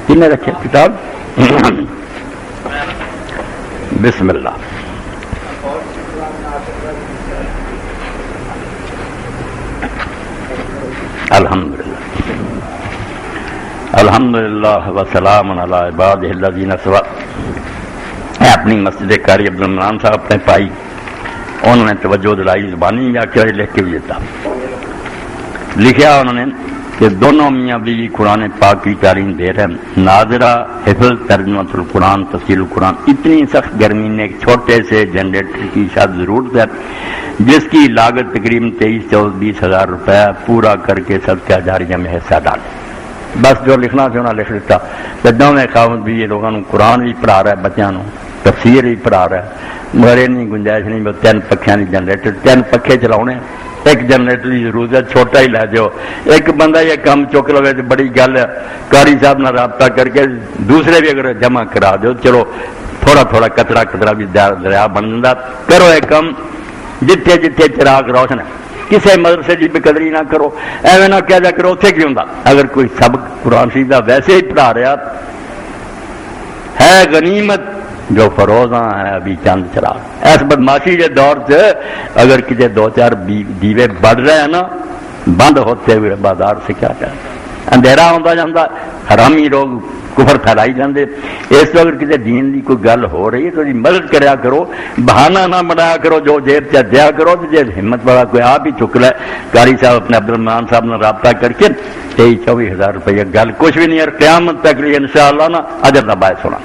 کنے رکھے کتاب بسم اللہ. الحمدللہ الحمدللہ وسلام علی عبادہ الذین اصطفیٰ. اپنی مسجد قاری عبدالمنان صاحب اپنے پائی انہوں نے توجہ دلائی زبانی میں آکے لکھ کے بھی دیتا لکھیا انہوں نے کہ دونوں میاں بیوی قرآن پاک کی تعلیم دے رہے ہیں. ناظرہ حفظ ترجمۃ القرآن تفسیر القرآن اتنی سخت گرمی نے ایک چھوٹے سے جنریٹر کی شاید ضرورت ہے جس کی لاگت تقریباً 23-20 ہزار روپے پورا کر کے صدقہ جاریہ میں حصہ ڈالے. بس جو لکھنا سے انہیں لکھ لیتا. دونوں خاوند بھی یہ لوگوں قرآن بھی پڑھا رہا ہے بچوں تفسیر بھی پڑھا رہا ہے مگر اتنی گنجائش نہیں 3 پکھیاں کی جنریٹر 3 پکھے چلاؤنے ایک جنریٹر کی ضرورت ہے چھوٹا ہی لے جاؤ ایک بندہ یہ کام چک لو تو بڑی گل ہے. قاری صاحب نے رابطہ کر کے دوسرے بھی اگر جمع کرا دو چلو تھوڑا تھوڑا کچرا بھی دریا بن جاتا. کرو ایک کام جتھے جتھے چراغ روشن ہے کسی مدرسے کی بے قدری نہ کرو ایویں نہ کہہ جا کرو اتنے کیوں ہوں. اگر کوئی سبق قرآن شریف کا ویسے ہی پڑھا رہا ہے غنیمت جو فروزاں ہے ابھی چند چراغ. اس بدماشی کے دور سے اگر کسی 2-4 دیوے بڑھ رہے ہیں نا بند ہوتے ہوئے بازار سے کیا کریں اندھیرا ہوتا جاتا حرامی لوگ کفر پھیلائی جاندے. اس تو اگر کسی دین کی کوئی گل ہو رہی ہے تو مدد کریا کرو بہانہ نہ بنایا کرو جو جیب چ دیا کرو تو جب ہمت والا کوئی آپ ہی چک لے. قاری صاحب اپنے عبدالرحمان صاحب نے رابطہ کر کے 23-24 ہزار روپیہ گل کچھ بھی نہیں اور قیامت تک لیے انشاءاللہ نا اجر کا باعث ہونا.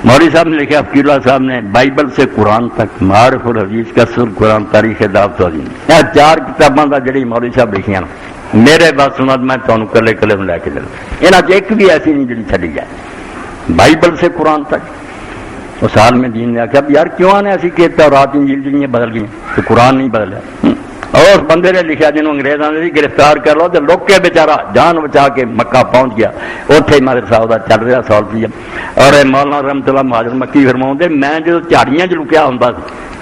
مولوی صاحب نے لکھا فقیر اللہ صاحب نے بائبل سے قرآن تک معارف الحدیث کا سر قرآن تاریخ دعوت عظیم 4 کتاباں کا جڑی مولوی صاحب لکھیاں میرے بات سنا میں تمہیں کلے کلے لے کے دوں یہاں ایک بھی ایسی نہیں جی چلی جائے بائبل سے قرآن تک. اس سال میں دین نے آخیا یار کیوں آنے ایسی کہتا اور رات انجیل جڑی بدل گئی تو قرآن نہیں بدلیا. اور اس بندے نے لکھا جنہوں انگریزوں نے گرفتار کر لو تو لوگ کے بیچارہ جان بچا کے مکہ پہنچ گیا اتنے ہی مدرسہ وہ چل رہا سالفی. اور مولانا رحمت اللہ مہاجر مکی فرماؤں میں جو جھاڑیاں چ لکیا ہوں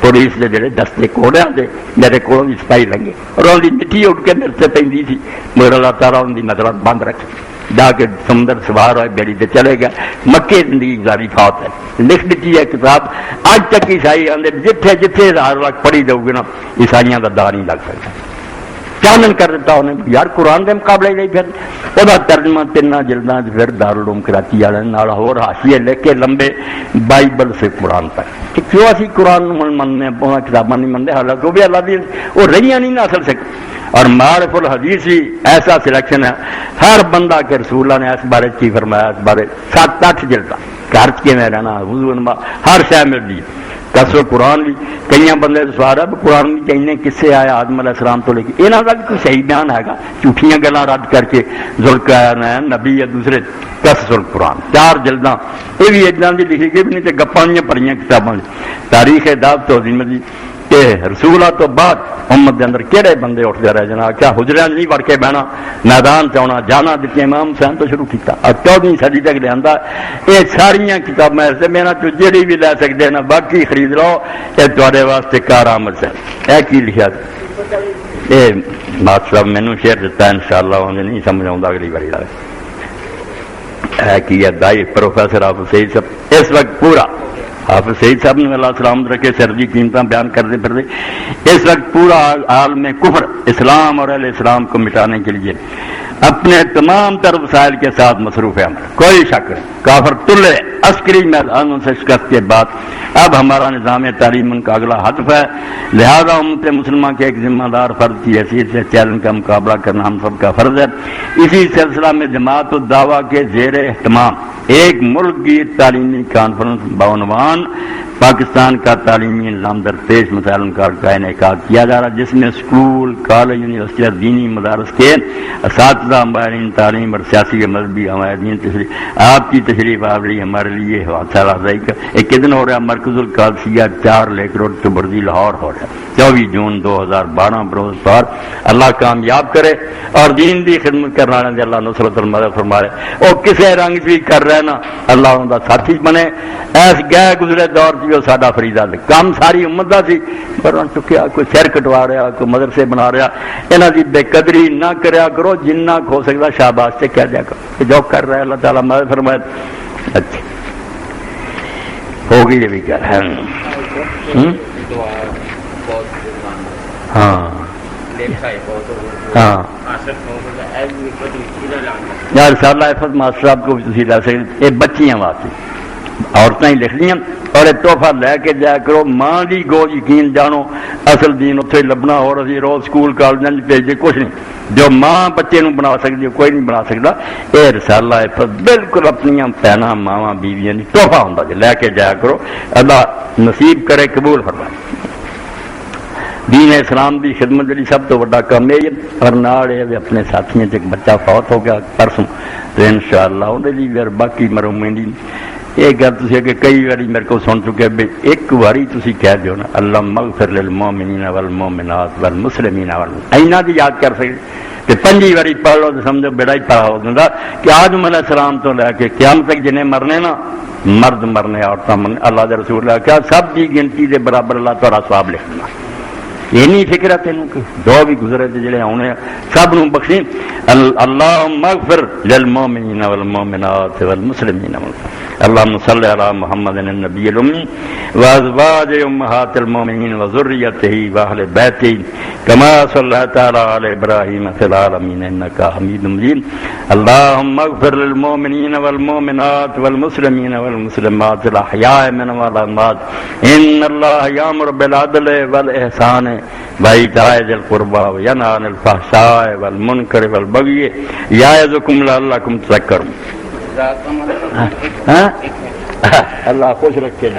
پولیس کے جڑے دستے کوڑیاں سے میرے کو بھی سپاہی لگے اور ان کی مٹی اٹھ کے میرے سے پی تھی مگر اللہ تعالیٰ ان کی نظر بند رکھی جا کے سمندر سوار ہوئے بیڑی سے چلے گیا. مکے زندگی گزاری فوت ہے لکھ دیتی ہے کتاب اج تک عیسائی آدھے جتھے جتھے 1000 لاکھ پڑھی جاؤ گے نا عیسائیوں کا دار نہیں لگ سکتا. چانن کر دیتا انہیں یار قرآن کے مقابلے نہیں پھر وہ ترجمہ 3 جلداں پھر دارالعلوم کراچی والے ہور حاشیے لکھ کے لمبے بائبل سے قرآن تک کہ کیوں اسی قرآن مننے کتاباں نہیں منتے حالانکہ وہ بھی اللہ دی وہ رہیاں نہیں نہ اصل سکتے. اور معارف الحدیث ہی ایسا سلیکشن ہے ہر بندہ کے رسول اللہ نے اس بارے کی فرمایا اس بارے 7-8 جلداں گھر کے میں رہنا وضو ہر شے مل دی کسر قرآن بھی کئی بندے سوار ہے قرآن بھی کہیں کسے آیا آدم علیہ السلام تو لے کے یہاں کا بھی کوئی صحیح بیان ہے گا جھوٹیاں گلاں رد کر کے ذوالقرنین نبی یا دوسرے قصص القرآن 4 جلداں یہ بھی ایک دی لکھی گئی بھی نہیں تو گپاں پڑھیاں کتاباں تاریخ دعوت عظیم دی کہ رسولہ تو بعد امت دے اندر کہڑے بندے اٹھتے رہے جناب کیا حجرے نہیں وڑ کے بہنا میدان چنا جانا دیتی امام حسین تو شروع کیتا اور 14ویں صدی تک لیا یہ ساریاں کتابیں ایسے میرا تو جیڑی بھی لے سکتے ہیں باقی خرید لو یہ تھوڑے واسطے کارآمد سے اے کی لکھا یہ بات صاحب مینوں شعر دیتا ہے انشاءاللہ انہیں نہیں سمجھ آؤں اگلی باری لگے ہے کہ یہ دائی پروفیسر حافظ سعید صاحب اس وقت پورا حافظ سعید صاحب نے اللہ سلامت رکھے سرجی قیمتیں بیان کرتے پھرتے اس وقت پورا عالم کفر اسلام اور اہل اسلام کو مٹانے کے لیے اپنے تمام تر وسائل کے ساتھ مصروف ہے عمل کوئی شک نہیں کافر تلے عسکری میدانوں سے شکست کے بعد اب ہمارا نظام تعلیم ان کا اگلا ہدف ہے لہذا امت مسلمہ کے ایک ذمہ دار فرد کی حیثیت سے چیلنج کا مقابلہ کرنا ہم سب کا فرض ہے اسی سلسلہ میں جماعت الدعویٰ کے زیر اہتمام ایک ملک گیر تعلیمی کانفرنس بعنوان پاکستان کا تعلیمی نظام درپیش مسائل کا انعقاد کیا جا رہا ہے جس میں اسکول کالج یونیورسٹی اور دینی مدارس کے اساتذہ ماہرین تعلیم اور سیاسی مذہبی عمائدین تشریف آپ کی تشریف آوری ہمارے لیے حوصلہ افزائی کا ایک دن ہو رہا ہے مرکز القادسیہ 4 لیک روڈ چبردی لاہور ہو رہا ہے 24 جون 2012 بروز پر اللہ کامیاب کرے اور دین دی خدمت کرنا ہے اللہ نصرت المدد فرمائے اور کسے رنگ بھی کر رہے نا اللہ ان کا ساتھی بنے ایس گئے گزرے دور جو ساڈا فریضہ کام ساری امت کا سی پر چکیا کوئی سر کٹوا رہا کوئی مدرسے بنا رہا یہاں کی بے قدری نہ کریا کرو جنہ ہو سکتا شاباش سے کہہ دیا کرو جو کر رہا ہے اللہ تعالیٰ مدد فرمائے اچھا ہوگی یہ بھی کیا ہے ہاں ہاں یار رسالہ حفظ ماسٹر صاحب کو بھی تھی لے سکتے یہ بچیاں واسطے عورتیں ہی لکھ لیا اور یہ تحفہ لے کے جایا کرو ماں دی گود یقین جانو اصل دین اتنے لبنا ہو رہی روز سکول کالجوں بھیجے کچھ نہیں جو ماں بچے نو بنا سکتی ہے کوئی نہیں بنا سکتا یہ رسالہ حفظ بالکل اپنی بہناں ماواں بیویاں دی تحفہ ہوتا جی لے کے جایا کرو اللہ نصیب کرے قبول فرمائے دین اسلام دی خدمت جی سب تو بڑا کام ہے اور نال یہ اپنے ساتھیوں سے ایک بچہ فوت ہو گیا پرسوں تو انشاءاللہ انہیں بھی باقی مرومیں دی یہ گل تھی کہ کئی باری میرے کو سن چکے بھی ایک باری تھی کہہ دیو نا اللہ مغفر للمؤمنین والمؤمنات والمسلمین اینا دی یاد کر سکتے کہ 5 باری پڑھ لو تو سمجھو بیڑا ہی پڑا ہو دوں کہ آدم علیہ السلام تو لے کے قیامت تک جنہیں مرنے نا مرد مرنے عورتیں مرنے اللہ دے رسول اللہ کیا سب دی گنتی دے برابر اللہ تعالیٰ ثواب لکھنا یہ نہیں فکر ہے تینوں کہ جو بھی گزرے تھے جڑے آنے سب نو بخشی اللہم اغفر للمؤمنین والمؤمنات والمسلمین اللہم صلی علی محمد النبی الامی وازواج امہات المؤمنین وذریتہ واہل بیتہ کما صلیت علی ابراہیم فی العالمین انکا حمید مجید اللہم اغفر للمؤمنین والمؤمنات والمسلمین والمسلمات الاحیاء من والاموات ان اللہ یامر بالعدل والاحسان وإيتاء ذي القربى وينهى عن الفحشاء والمنكر والبغي يعظكم لعلكم تذكرون اللہ خوش رکھے